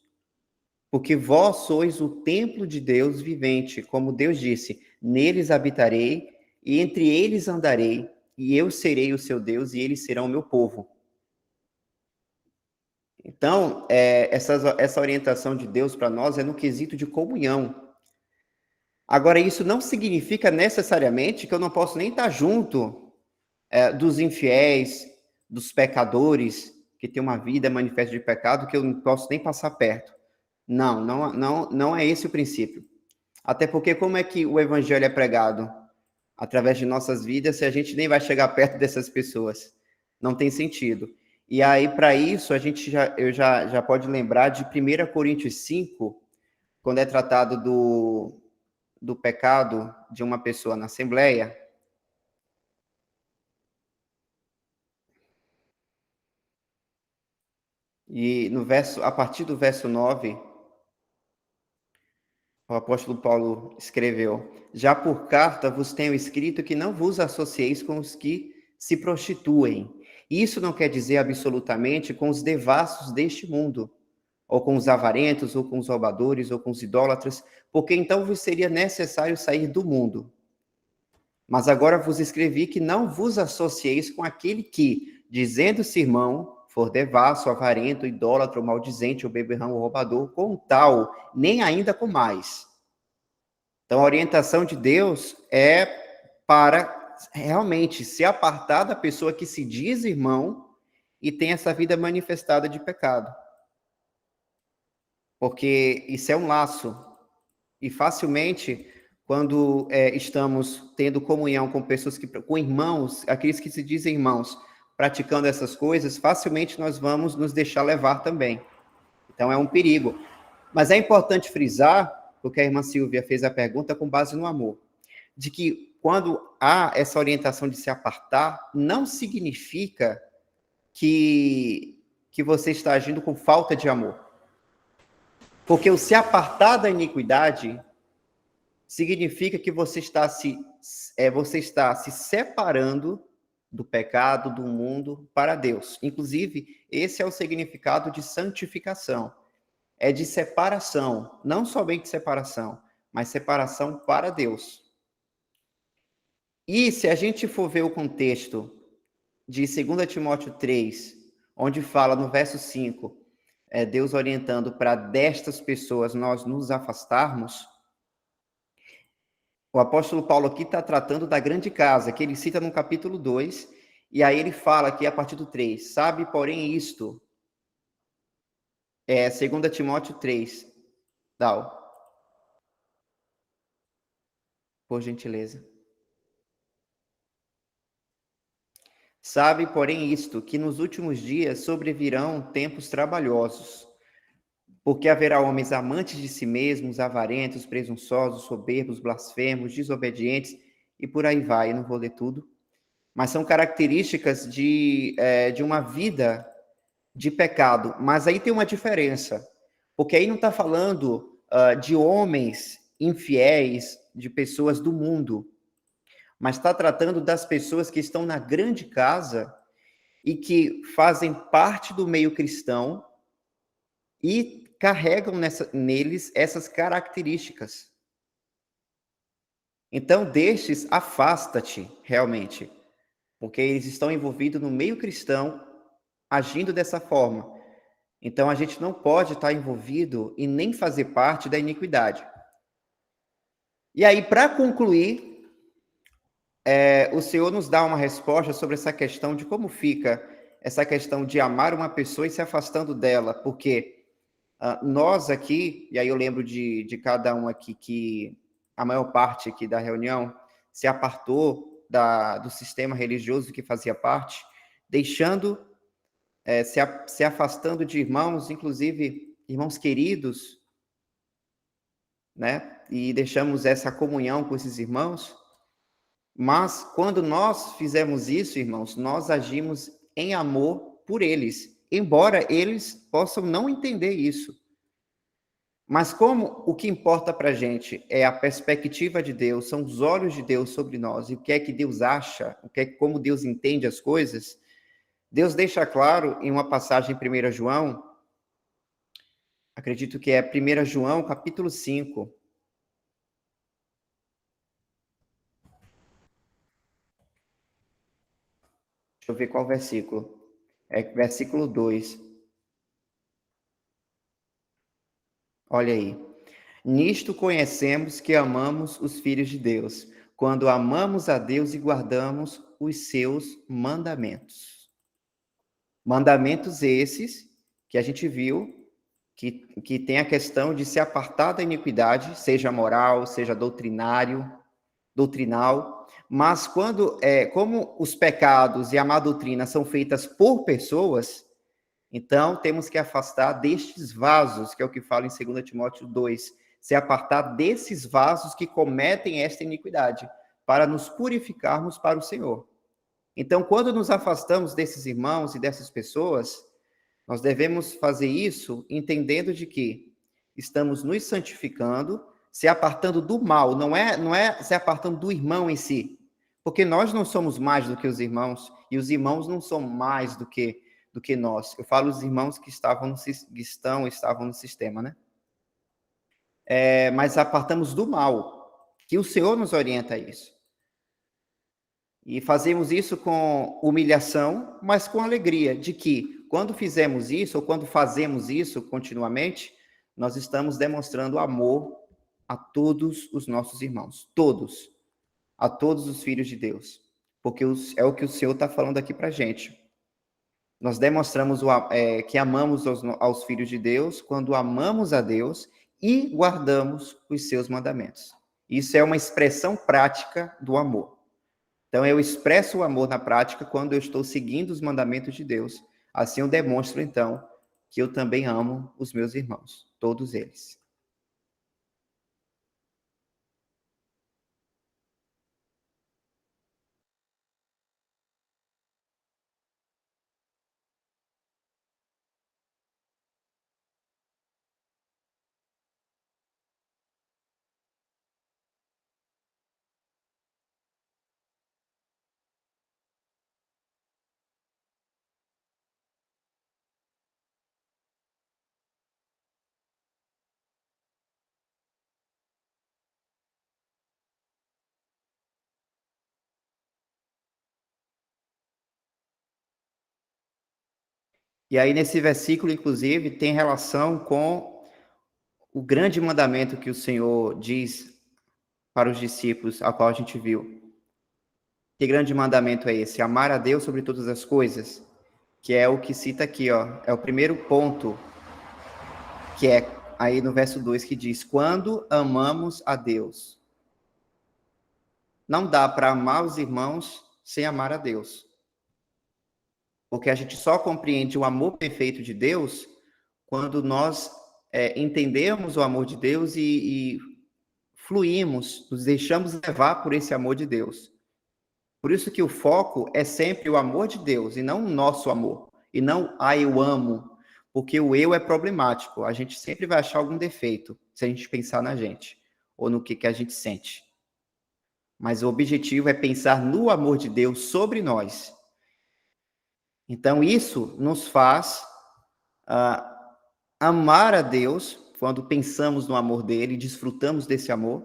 Porque vós sois o templo de Deus vivente, como Deus disse, neles habitarei, e entre eles andarei, e eu serei o seu Deus, e eles serão o meu povo. Então, essa orientação de Deus para nós é no quesito de comunhão. Agora, isso não significa necessariamente que eu não posso nem estar junto dos infiéis, dos pecadores, que têm uma vida manifesta de pecado, que eu não posso nem passar perto. Não é esse o princípio. Até porque como é que o evangelho é pregado? Através de nossas vidas, se a gente nem vai chegar perto dessas pessoas. Não tem sentido. E aí, para isso, eu já pode lembrar de 1 Coríntios 5, quando é tratado do pecado de uma pessoa na Assembleia. E a partir do verso 9, o apóstolo Paulo escreveu: já por carta vos tenho escrito que não vos associeis com os que se prostituem. Isso não quer dizer absolutamente com os devassos deste mundo, ou com os avarentos, ou com os roubadores, ou com os idólatras, porque então vos seria necessário sair do mundo. Mas agora vos escrevi que não vos associeis com aquele que, dizendo-se irmão, for devasso, avarento, idólatra, ou maldizente, ou beberrão, ou roubador, com tal, nem ainda com mais. Então, a orientação de Deus é para realmente se apartar da pessoa que se diz irmão e tem essa vida manifestada de pecado. Porque isso é um laço. E facilmente, quando estamos tendo comunhão com pessoas com irmãos, aqueles que se dizem irmãos, praticando essas coisas, facilmente nós vamos nos deixar levar também. Então é um perigo. Mas é importante frisar, porque a irmã Silvia fez a pergunta com base no amor, de que quando há essa orientação de se apartar, não significa que você está agindo com falta de amor. Porque o se apartar da iniquidade significa que você está se separando do pecado, do mundo, para Deus. Inclusive, esse é o significado de santificação. É de separação, não somente separação, mas separação para Deus. E se a gente for ver o contexto de 2 Timóteo 3, onde fala no verso 5, Deus orientando para destas pessoas nós nos afastarmos, o apóstolo Paulo aqui está tratando da grande casa, que ele cita no capítulo 2, e aí ele fala aqui a partir do 3, sabe, porém, isto, 2 Timóteo 3, tal. por gentileza. Sabe, porém, isto, que nos últimos dias sobrevirão tempos trabalhosos, porque haverá homens amantes de si mesmos, avarentos, presunçosos, soberbos, blasfemos, desobedientes, e por aí vai, eu não vou ler tudo, mas são características de uma vida de pecado. Mas aí tem uma diferença, porque aí não está falando de homens infiéis, de pessoas do mundo, mas está tratando das pessoas que estão na grande casa e que fazem parte do meio cristão e carregam neles essas características. Então, destes, afasta-te, realmente, porque eles estão envolvidos no meio cristão, agindo dessa forma. Então, a gente não pode estar envolvido e nem fazer parte da iniquidade. E aí, para concluir, o Senhor nos dá uma resposta sobre essa questão de como fica essa questão de amar uma pessoa e se afastando dela, porque nós aqui, e aí eu lembro de cada um aqui que a maior parte aqui da reunião se apartou do sistema religioso que fazia parte, deixando, se afastando de irmãos, inclusive irmãos queridos, né? E deixamos essa comunhão com esses irmãos. Mas quando nós fizemos isso, irmãos, nós agimos em amor por eles, embora eles possam não entender isso. Mas como o que importa para a gente é a perspectiva de Deus, são os olhos de Deus sobre nós, e o que é que Deus acha, como Deus entende as coisas, Deus deixa claro em uma passagem em 1 João, acredito que é 1 João, capítulo 5, deixa eu ver qual versículo. É versículo 2. Olha aí. Nisto conhecemos que amamos os filhos de Deus, quando amamos a Deus e guardamos os seus mandamentos. Mandamentos esses que a gente viu, que tem a questão de se apartar da iniquidade, seja moral, seja doutrinal, mas como os pecados e a má doutrina são feitas por pessoas, então temos que afastar destes vasos, que é o que fala em 2 Timóteo 2, se apartar desses vasos que cometem esta iniquidade, para nos purificarmos para o Senhor. Então, quando nos afastamos desses irmãos e dessas pessoas, nós devemos fazer isso entendendo de que estamos nos santificando, se apartando do mal, não é se apartando do irmão em si, porque nós não somos mais do que os irmãos, e os irmãos não são mais do que nós. Eu falo os irmãos que estavam no sistema, né? Mas apartamos do mal, que o Senhor nos orienta a isso. E fazemos isso com humilhação, mas com alegria, de que quando fizemos isso, ou quando fazemos isso continuamente, nós estamos demonstrando amor a todos os nossos irmãos, todos, a todos os filhos de Deus, porque é o que o Senhor está falando aqui para a gente. Nós demonstramos que amamos aos filhos de Deus quando amamos a Deus e guardamos os seus mandamentos. Isso é uma expressão prática do amor. Então, eu expresso o amor na prática quando eu estou seguindo os mandamentos de Deus. Assim, eu demonstro, então, que eu também amo os meus irmãos, todos eles. E aí, nesse versículo, inclusive, tem relação com o grande mandamento que o Senhor diz para os discípulos, a qual a gente viu. Que grande mandamento é esse? Amar a Deus sobre todas as coisas, que é o que cita aqui, ó. É o primeiro ponto, que é aí no verso 2, que diz, quando amamos a Deus. não dá para amar os irmãos sem amar a Deus. Porque a gente só compreende o amor perfeito de Deus quando nós entendemos o amor de Deus e fluímos, nos deixamos levar por esse amor de Deus. Por isso que o foco é sempre o amor de Deus e não o nosso amor. E não, eu amo. Porque o eu é problemático. A gente sempre vai achar algum defeito se a gente pensar na gente ou no que a gente sente. Mas o objetivo é pensar no amor de Deus sobre nós. Então, isso nos faz amar a Deus quando pensamos no amor dele, desfrutamos desse amor.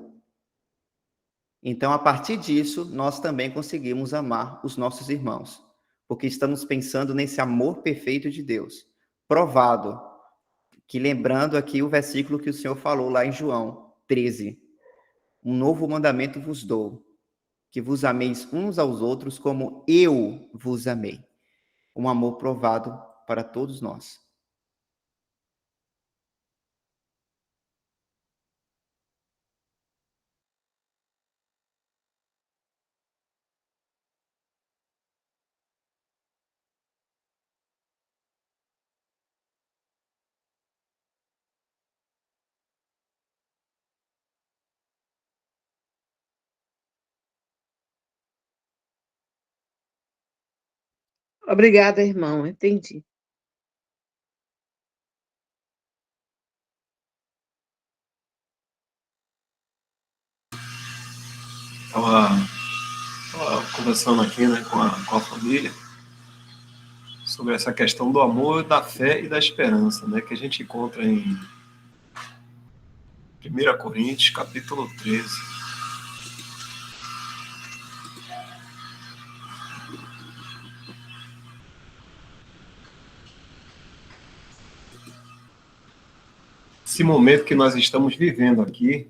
Então, a partir disso, nós também conseguimos amar os nossos irmãos, porque estamos pensando nesse amor perfeito de Deus, provado, que lembrando aqui o versículo que o Senhor falou lá em João 13, um novo mandamento vos dou, que vos ameis uns aos outros como eu vos amei. Um amor provado para todos nós. Obrigada, irmão. Entendi. Estava conversando aqui, né, com a família sobre essa questão do amor, da fé e da esperança, né, que a gente encontra em 1 Coríntios, capítulo 13. Esse momento que nós estamos vivendo aqui,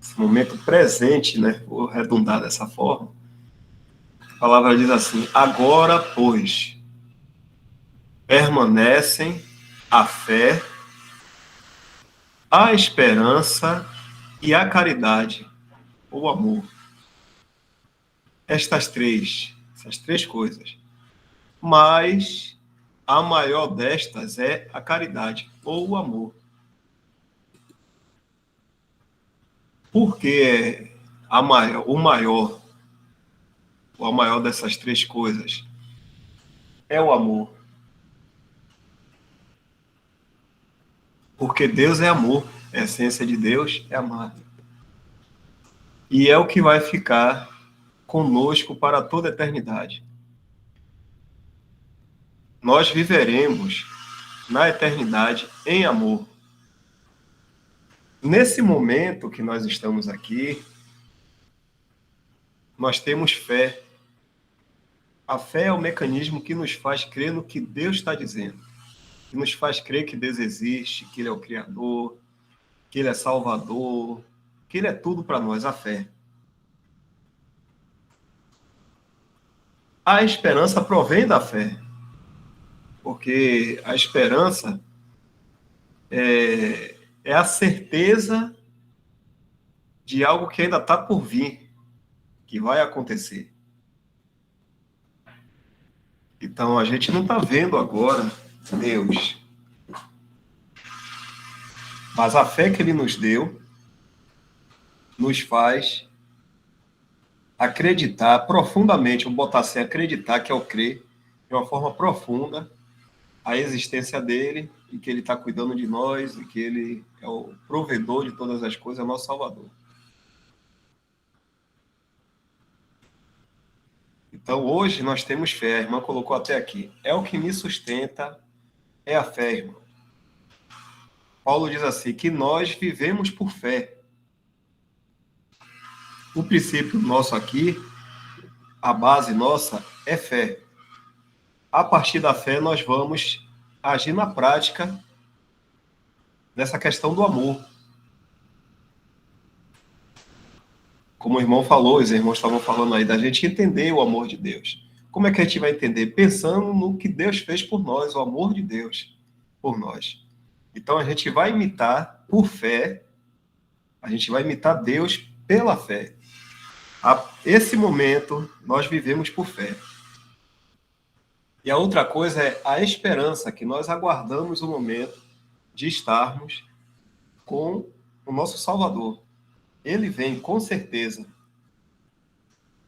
esse momento presente, né, vou redundar dessa forma, a palavra diz assim: agora, pois, permanecem a fé, a esperança e a caridade, ou amor. Essas três coisas. Mas a maior destas é a caridade, ou o amor. Por que a maior dessas três coisas é o amor? Porque Deus é amor, a essência de Deus é amar. E é o que vai ficar conosco para toda a eternidade. Nós viveremos na eternidade em amor. Nesse momento que nós estamos aqui, nós temos fé. A fé é o mecanismo que nos faz crer no que Deus está dizendo, que nos faz crer que Deus existe, que Ele é o Criador, que Ele é Salvador, que Ele é tudo para nós, a fé. A esperança provém da fé, porque a esperança é a certeza de algo que ainda está por vir, que vai acontecer. Então, a gente não está vendo agora Deus, mas a fé que Ele nos deu nos faz acreditar profundamente, vou botar assim, acreditar, que é o crer, de uma forma profunda, a existência dele, e que ele está cuidando de nós, e que ele é o provedor de todas as coisas, é o nosso Salvador. Então, hoje nós temos fé, a irmã colocou até aqui, é o que me sustenta, é a fé, irmão. Paulo diz assim, que nós vivemos por fé. O princípio nosso aqui, a base nossa, é fé. A partir da fé, nós vamos agir na prática nessa questão do amor. Como o irmão falou, os irmãos estavam falando aí, da gente entender o amor de Deus. Como é que a gente vai entender? Pensando no que Deus fez por nós, o amor de Deus por nós. Então, a gente vai imitar por fé, a gente vai imitar Deus pela fé. Esse momento nós vivemos por fé. E a outra coisa é a esperança, que nós aguardamos o momento de estarmos com o nosso Salvador. Ele vem, com certeza.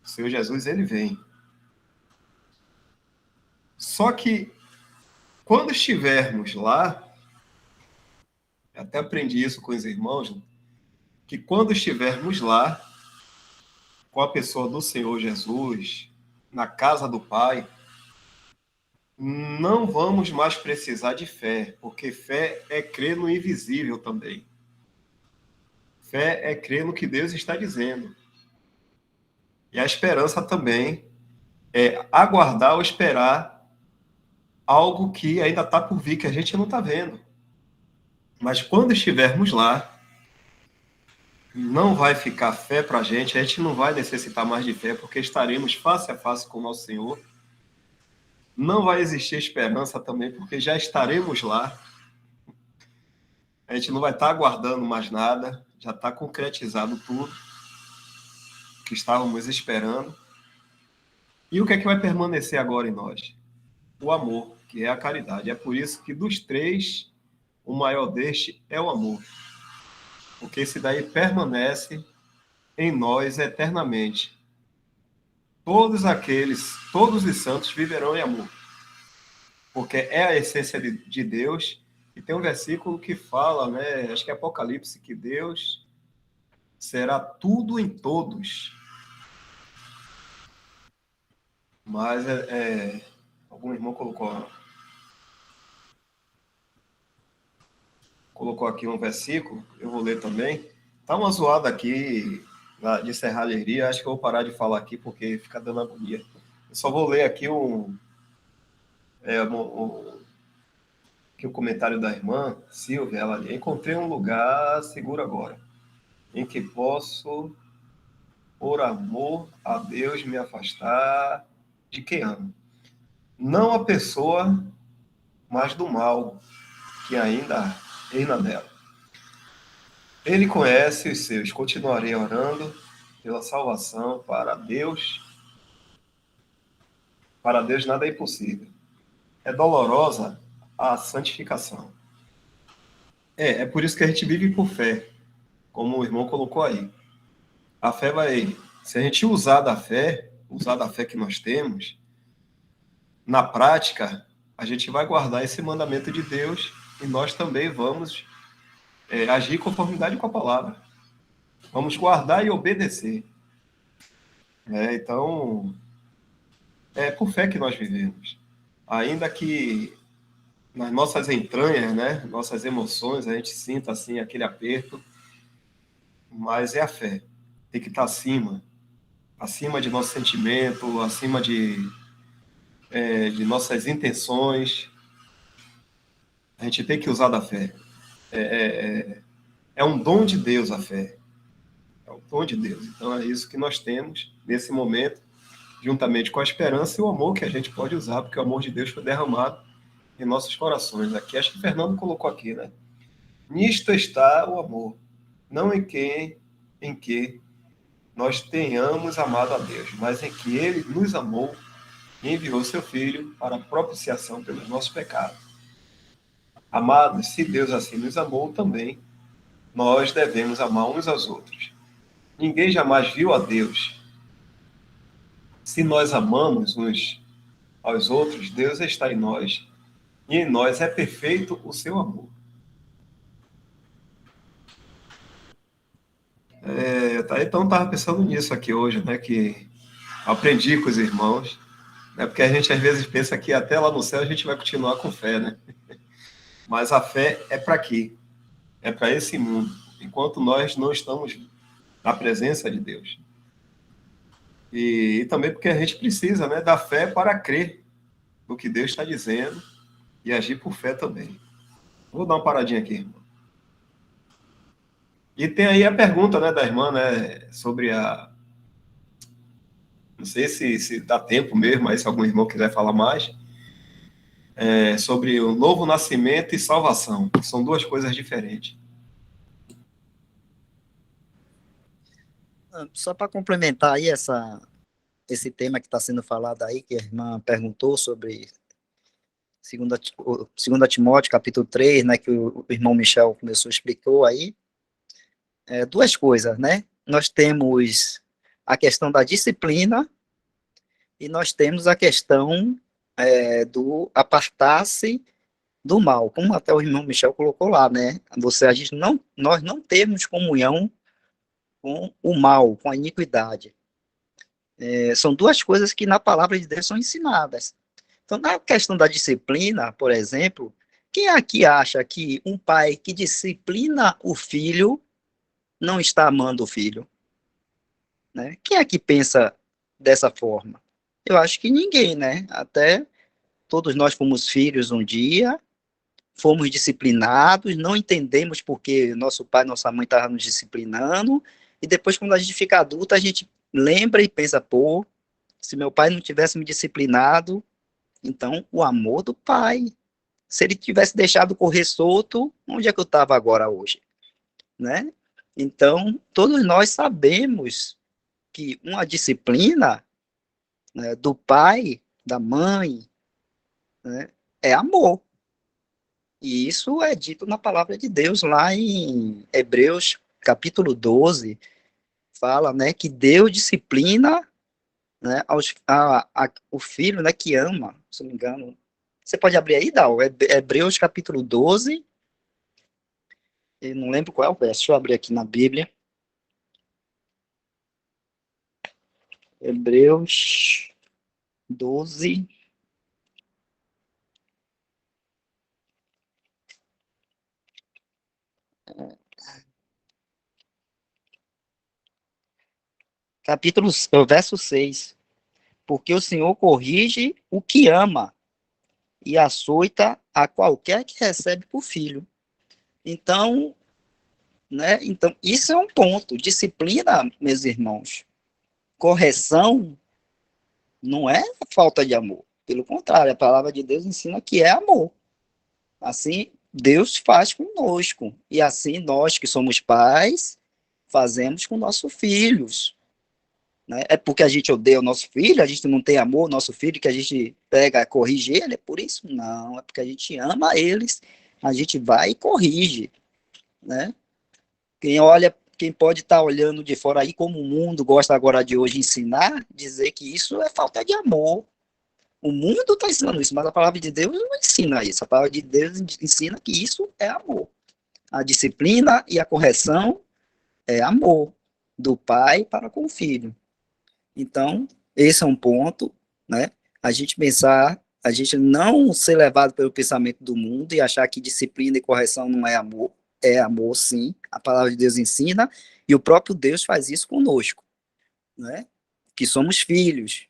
O Senhor Jesus, ele vem. Só que, quando estivermos lá, até aprendi isso com os irmãos, que quando estivermos lá, com a pessoa do Senhor Jesus, na casa do Pai, não vamos mais precisar de fé, porque fé é crer no invisível também. Fé é crer no que Deus está dizendo. E a esperança também é aguardar ou esperar algo que ainda está por vir, que a gente não está vendo. Mas quando estivermos lá, não vai ficar fé para a gente não vai necessitar mais de fé, porque estaremos face a face com o nosso Senhor. Não vai existir esperança também, porque já estaremos lá. A gente não vai estar aguardando mais nada, já está concretizado tudo que estávamos esperando. E o que é que vai permanecer agora em nós? O amor, que é a caridade. É por isso que dos três, o maior deste é o amor. Porque esse daí permanece em nós eternamente. Todos os santos viverão em amor. Porque é a essência de Deus. E tem um versículo que fala, né, acho que é Apocalipse, que Deus será tudo em todos. Mas algum irmão colocou aqui um versículo, eu vou ler também. Tá uma zoada aqui de serralheria, acho que eu vou parar de falar aqui porque fica dando agonia. Eu só vou ler aqui que o comentário da irmã Silvia, ela encontrei um lugar seguro agora, em que posso, por amor a Deus, me afastar de quem amo. Não a pessoa, mas do mal que ainda reina nela. Ele conhece os seus. Continuarei orando pela salvação para Deus. Para Deus nada é impossível. É dolorosa a santificação. É por isso que a gente vive por fé, como o irmão colocou aí. A fé vai... Se a gente usar da fé que nós temos, na prática, a gente vai guardar esse mandamento de Deus e nós também vamos agir em conformidade com a palavra. Vamos guardar e obedecer. Então, é por fé que nós vivemos. Ainda que nas nossas entranhas, né, nossas emoções, a gente sinta assim aquele aperto, mas é a fé. Tem que estar acima de nosso sentimento, acima de nossas intenções. A gente tem que usar da fé. É um dom de Deus a fé. É um dom de Deus. Então é isso que nós temos nesse momento, juntamente com a esperança e o amor que a gente pode usar, porque o amor de Deus foi derramado em nossos corações. Aqui, acho que o Fernando colocou aqui, né? Nisto está o amor, não em que nós tenhamos amado a Deus, mas em que Ele nos amou e enviou seu Filho para a propiciação pelos nossos pecados. Amados, se Deus assim nos amou também, nós devemos amar uns aos outros. Ninguém jamais viu a Deus. Se nós amamos uns aos outros, Deus está em nós, e em nós é perfeito o seu amor. Então, estava pensando nisso aqui hoje, né, que aprendi com os irmãos, né, porque a gente às vezes pensa que até lá no céu a gente vai continuar com fé, né? Mas a fé é para aqui, é para esse mundo, enquanto nós não estamos na presença de Deus. E também porque a gente precisa, né, da fé para crer no que Deus está dizendo e agir por fé também. Vou dar uma paradinha aqui, irmão. E tem aí a pergunta, né, da irmã, né, sobre não sei se dá tempo mesmo, aí se algum irmão quiser falar mais, sobre o novo nascimento e salvação. São duas coisas diferentes. Só para complementar aí esse tema que está sendo falado aí, que a irmã perguntou sobre 2 Timóteo, capítulo 3, né, que o irmão Michel começou, explicou aí, duas coisas, né? Nós temos a questão da disciplina e nós temos a questão do apartar-se do mal, como até o irmão Michel colocou lá, né? Nós não temos comunhão com o mal, com a iniquidade. São duas coisas que na palavra de Deus são ensinadas. Então, na questão da disciplina, por exemplo, quem aqui acha que um pai que disciplina o filho não está amando o filho? Né? Quem aqui pensa dessa forma? Eu acho que ninguém, né? Até todos nós fomos filhos um dia, fomos disciplinados, não entendemos porque nosso pai, nossa mãe estavam nos disciplinando, e depois, quando a gente fica adulto, a gente lembra e pensa, pô, se meu pai não tivesse me disciplinado, então o amor do pai, se ele tivesse deixado correr solto, onde é que eu estava agora hoje? Né? Então, todos nós sabemos que uma disciplina, né, do pai, da mãe, né, é amor. E isso é dito na palavra de Deus, lá em Hebreus, capítulo 12, fala, né, que Deus disciplina, né, o filho, né, que ama, se não me engano. Você pode abrir aí, Dal, Hebreus, capítulo 12, eu não lembro qual é o verso, deixa eu abrir aqui na Bíblia. Hebreus 12, verso 6. Porque o Senhor corrige o que ama e açoita a qualquer que recebe por filho. Então, né? Então, isso é um ponto. Disciplina, meus irmãos. Correção não é falta de amor. Pelo contrário, a palavra de Deus ensina que é amor. Assim, Deus faz conosco. E assim, nós que somos pais, fazemos com nossos filhos. Né? É porque a gente odeia o nosso filho, a gente não tem amor ao nosso filho, que a gente pega, corrige ele, é por isso? Não, é porque a gente ama eles, a gente vai e corrige, né? Quem pode estar olhando de fora aí, como o mundo gosta agora de hoje ensinar, dizer que isso é falta de amor. O mundo está ensinando isso, mas a palavra de Deus não ensina isso. A palavra de Deus ensina que isso é amor. A disciplina e a correção é amor do pai para com o filho. Então, esse é um ponto, né? A gente não ser levado pelo pensamento do mundo e achar que disciplina e correção não é amor. É amor, sim. A palavra de Deus ensina e o próprio Deus faz isso conosco, né? Que somos filhos.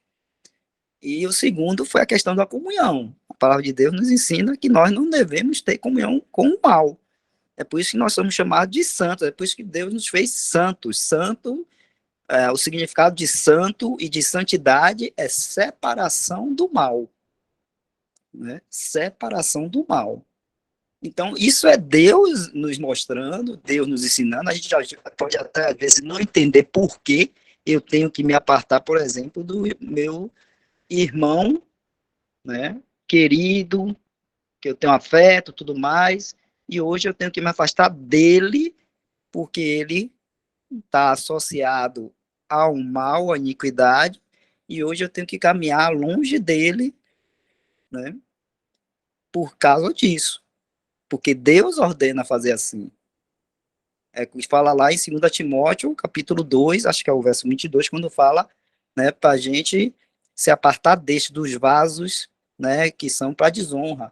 E o segundo foi a questão da comunhão. A palavra de Deus nos ensina que nós não devemos ter comunhão com o mal. É por isso que nós somos chamados de santos, é por isso que Deus nos fez santos. Santo, o significado de santo e de santidade é separação do mal. Né? Separação do mal. Então, isso é Deus nos mostrando, Deus nos ensinando. A gente já pode até, às vezes, não entender por que eu tenho que me apartar, por exemplo, do meu irmão, né, querido, que eu tenho afeto, tudo mais, e hoje eu tenho que me afastar dele, porque ele está associado ao mal, à iniquidade, e hoje eu tenho que caminhar longe dele, né, por causa disso. Porque Deus ordena fazer assim. É que fala lá em 2 Timóteo, capítulo 2, acho que é o verso 22, quando fala, né, para a gente se apartar dos vasos, né, que são para desonra.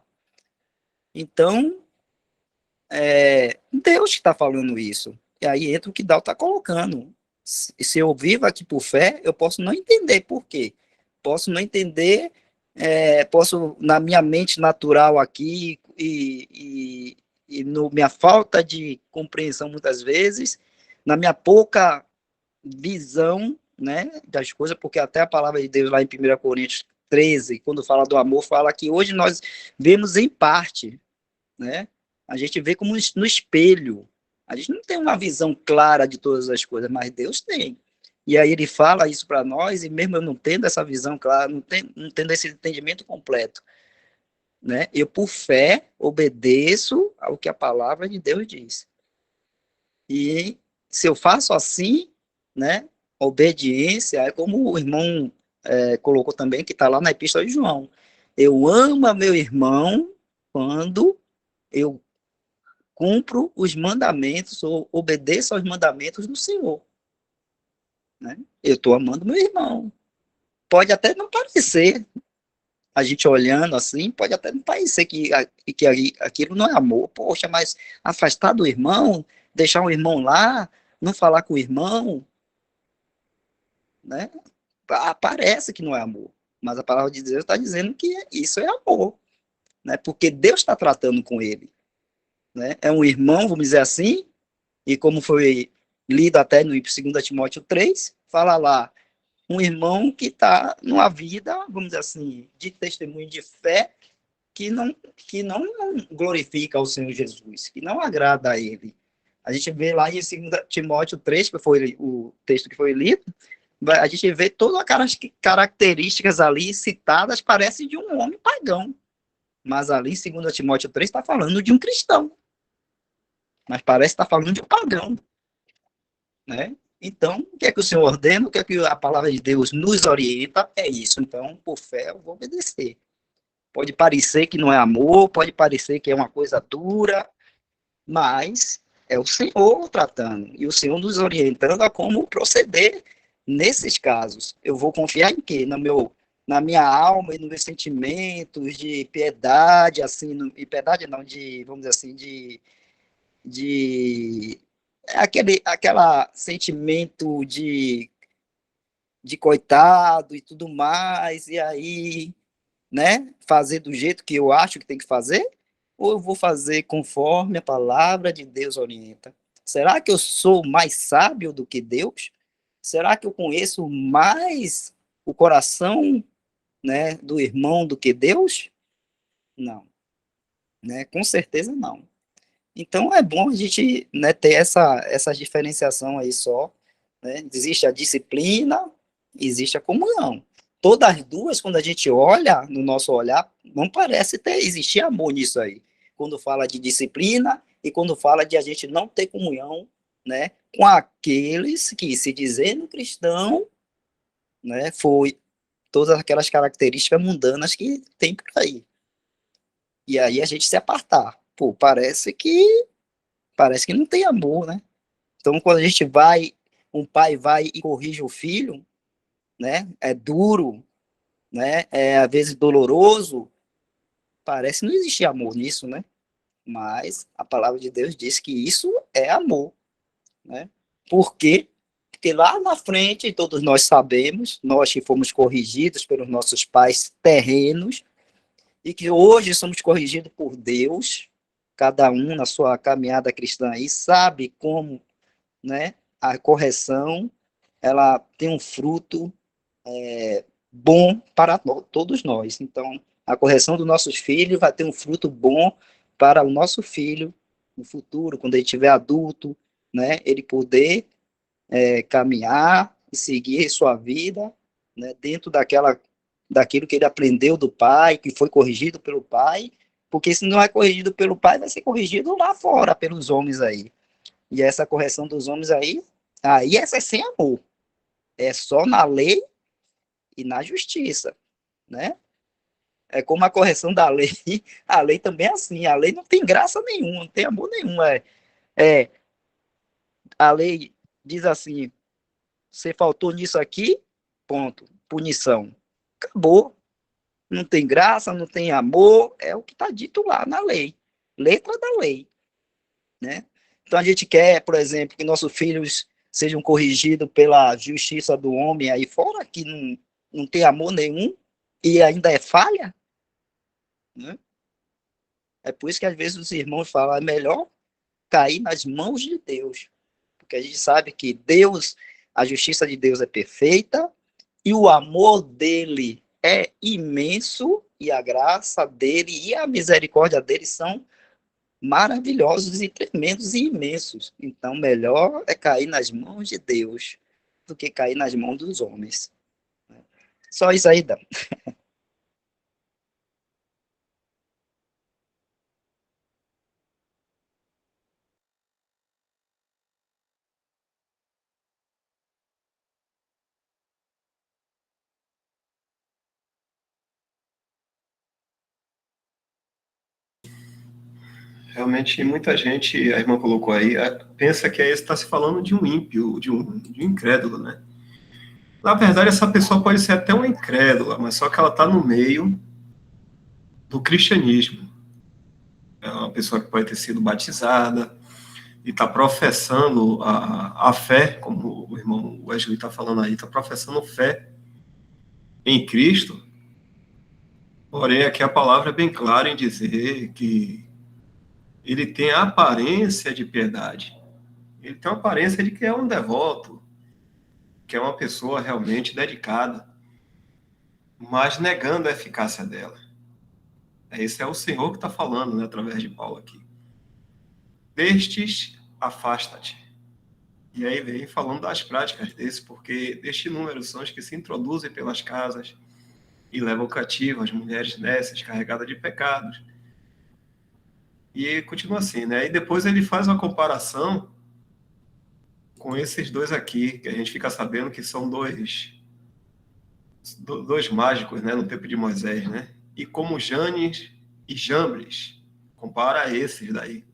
Então, Deus que está falando isso. E aí entra o que Dal está colocando. Se eu vivo aqui por fé, eu posso não entender por quê. Posso não entender, posso, na minha mente natural aqui, e na minha falta de compreensão muitas vezes, na minha pouca visão, né, das coisas, porque até a palavra de Deus lá em 1 Coríntios 13, quando fala do amor, fala que hoje nós vemos em parte, né? A gente vê como no espelho. A gente não tem uma visão clara de todas as coisas, mas Deus tem. E aí ele fala isso para nós, e mesmo eu não tendo essa visão clara, não tendo esse entendimento completo, né? Eu, por fé, obedeço ao que a palavra de Deus diz. E se eu faço assim, né? Obediência, é como o irmão colocou também, que está lá na Epístola de João. Eu amo meu irmão quando eu cumpro os mandamentos ou obedeço aos mandamentos do Senhor. Né? Eu estou amando meu irmão. Pode até não parecer, a gente olhando assim, pode até não parecer que aquilo não é amor. Poxa, mas afastar do irmão, deixar o irmão lá, não falar com o irmão, né? Parece que não é amor. Mas a palavra de Deus está dizendo que isso é amor, né? Porque Deus está tratando com ele. Né? É um irmão, vamos dizer assim, e como foi lido até no 2 Timóteo 3, fala lá, um irmão que está numa vida, vamos dizer assim, de testemunho de fé, que não glorifica ao Senhor Jesus, que não agrada a ele. A gente vê lá em 2 Timóteo 3, que foi o texto que foi lido, a gente vê todas aquelas características ali citadas, parecem de um homem pagão. Mas ali em 2 Timóteo 3 está falando de um cristão. Mas parece que está falando de um pagão. Né? Então, o que é que o Senhor ordena? O que é que a palavra de Deus nos orienta? É isso. Então, por fé, eu vou obedecer. Pode parecer que não é amor, pode parecer que é uma coisa dura, mas é o Senhor tratando. E o Senhor nos orientando a como proceder nesses casos. Eu vou confiar em quê? Na minha alma e nos meus sentimentos de piedade, assim, e piedade não, vamos dizer assim, de aquela sentimento de coitado e tudo mais, e aí, né, fazer do jeito que eu acho que tem que fazer, ou eu vou fazer conforme a palavra de Deus orienta? Será que eu sou mais sábio do que Deus? Será que eu conheço mais o coração, né, do irmão do que Deus? Não, né, com certeza não. Então é bom a gente, né, ter essa diferenciação aí só. Né? Existe a disciplina, existe a comunhão. Todas as duas, quando a gente olha, no nosso olhar, não parece existir amor nisso aí. Quando fala de disciplina e quando fala de a gente não ter comunhão, né, com aqueles que, se dizendo cristão, né, foi todas aquelas características mundanas que tem por aí. E aí a gente se apartar. Pô, parece que não tem amor, né? Então, quando a gente um pai vai e corrige o filho, né? É duro, né? É às vezes doloroso. Parece que não existe amor nisso, né? Mas a palavra de Deus diz que isso é amor, né? Por quê? Porque lá na frente, todos nós sabemos, nós que fomos corrigidos pelos nossos pais terrenos, e que hoje somos corrigidos por Deus, cada um na sua caminhada cristã aí sabe como, né, a correção ela tem um fruto bom para todos nós. Então, a correção dos nossos filhos vai ter um fruto bom para o nosso filho no futuro, quando ele estiver adulto, né, ele poder caminhar e seguir sua vida, né, dentro daquilo que ele aprendeu do pai, que foi corrigido pelo pai, porque se não é corrigido pelo pai, vai ser corrigido lá fora pelos homens aí. E essa correção dos homens aí essa é sem amor. É só na lei e na justiça, né? É como a correção da lei, a lei também é assim, a lei não tem graça nenhuma, não tem amor nenhum. A lei diz assim, você faltou nisso aqui, ponto, punição. Acabou. Não tem graça, não tem amor, é o que está dito lá na lei, letra da lei, né? Então a gente quer, por exemplo, que nossos filhos sejam corrigidos pela justiça do homem aí fora, que não tem amor nenhum e ainda é falha, né? É por isso que às vezes os irmãos falam, é melhor cair nas mãos de Deus, porque a gente sabe que Deus, a justiça de Deus é perfeita e o amor dele é imenso e a graça dele e a misericórdia dele são maravilhosos e tremendos e imensos. Então, melhor é cair nas mãos de Deus, do que cair nas mãos dos homens. Só isso aí, Dan. Realmente, muita gente, a irmã colocou aí, pensa que aí está se falando de um ímpio, de um incrédulo, né? Na verdade, essa pessoa pode ser até uma incrédula, mas só que ela está no meio do cristianismo. É uma pessoa que pode ter sido batizada e está professando a fé, como o irmão Wesley está falando aí, está professando fé em Cristo. Porém, aqui a palavra é bem clara em dizer que ele tem a aparência de piedade. Ele tem uma aparência de que é um devoto, que é uma pessoa realmente dedicada, mas negando a eficácia dela. Esse é o Senhor que está falando, né, através de Paulo aqui. Destes, afasta-te. E aí vem falando das práticas desse, porque deste número são os que se introduzem pelas casas e levam cativo as mulheres nécias, carregadas de pecados. E continua assim, né? E depois ele faz uma comparação com esses dois aqui, que a gente fica sabendo que são dois mágicos, né, no tempo de Moisés, né? E como Janes e Jambres, compara a esses daí.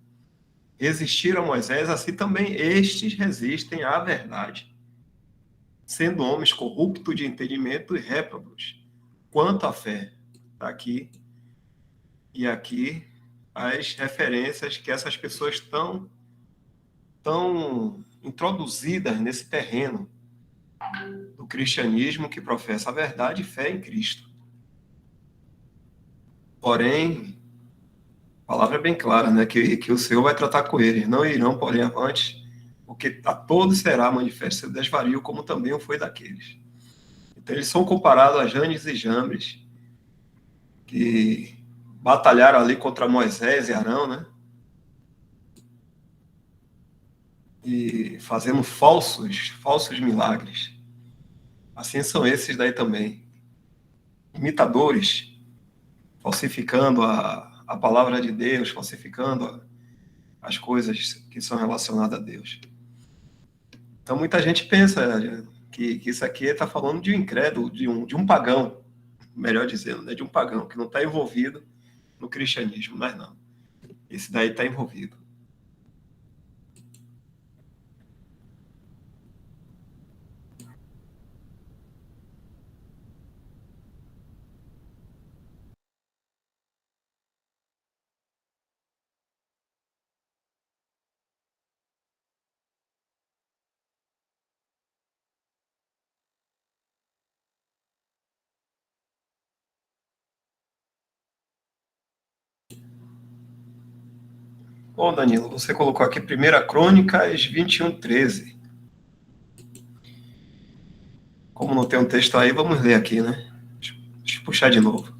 Resistiram a Moisés, assim também estes resistem à verdade, sendo homens corruptos de entendimento e réprobos. Quanto à fé, está aqui e aqui as referências que essas pessoas estão introduzidas nesse terreno do cristianismo que professa a verdade e fé em Cristo. Porém, a palavra é bem clara, né, que o Senhor vai tratar com eles. Não irão, porém, avante, porque a todos será manifesto seu desvario, como também o foi daqueles. Então, eles são comparados a Janes e Jambres, que batalharam ali contra Moisés e Arão, né? E fazendo falsos milagres. Assim são esses daí também. Imitadores, falsificando a palavra de Deus, falsificando as coisas que são relacionadas a Deus. Então, muita gente pensa que isso aqui está falando de um incrédulo, de um pagão, melhor dizendo, né? De um pagão, que não está envolvido no cristianismo, mas não. Esse daí está envolvido. Bom, Danilo, você colocou aqui 1 Crônicas 21:13. Como não tem um texto aí, vamos ler aqui, né? Deixa eu puxar de novo.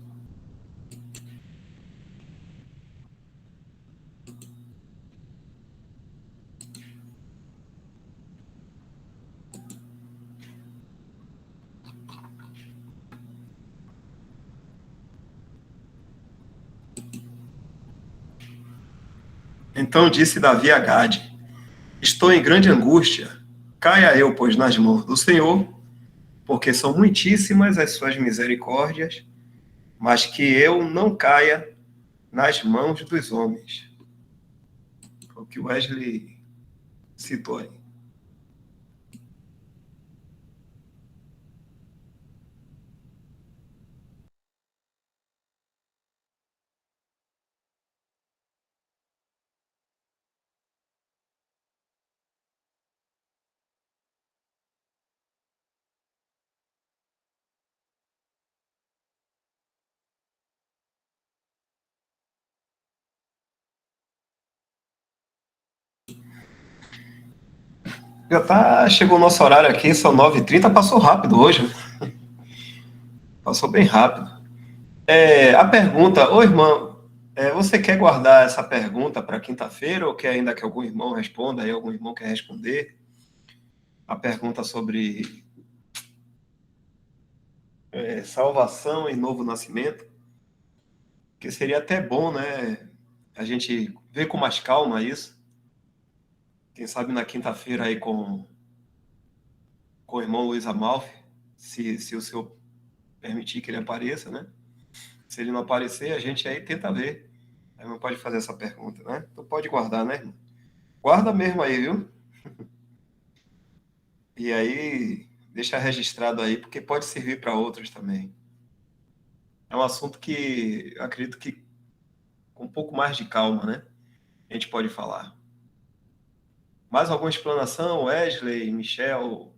Então disse Davi a Gade: estou em grande angústia, caia eu, pois, nas mãos do Senhor, porque são muitíssimas as suas misericórdias, mas que eu não caia nas mãos dos homens. Foi o que o Wesley citou aí. Chegou o nosso horário aqui, são 9h30, passou rápido hoje. Passou bem rápido. A pergunta, ô irmão, você quer guardar essa pergunta para quinta-feira ou quer ainda que algum irmão responda, aí algum irmão quer responder? a pergunta sobre salvação e novo nascimento, que seria até bom, né, a gente ver com mais calma isso. Quem sabe na quinta-feira aí com o irmão Luiz Amalfi, se o senhor permitir que ele apareça, né? Se ele não aparecer, a gente aí tenta ver. Aí não pode fazer essa pergunta, né? Então pode guardar, né, irmão? Guarda mesmo aí, viu? E aí, deixa registrado aí, porque pode servir para outros também. É um assunto que eu acredito que com um pouco mais de calma, né? A gente pode falar. Mais alguma explanação? Wesley, Michel,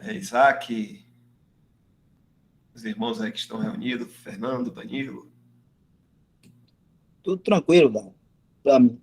Isaac, os irmãos aí que estão reunidos, Fernando, Danilo. Tudo tranquilo, Dal, pra mim.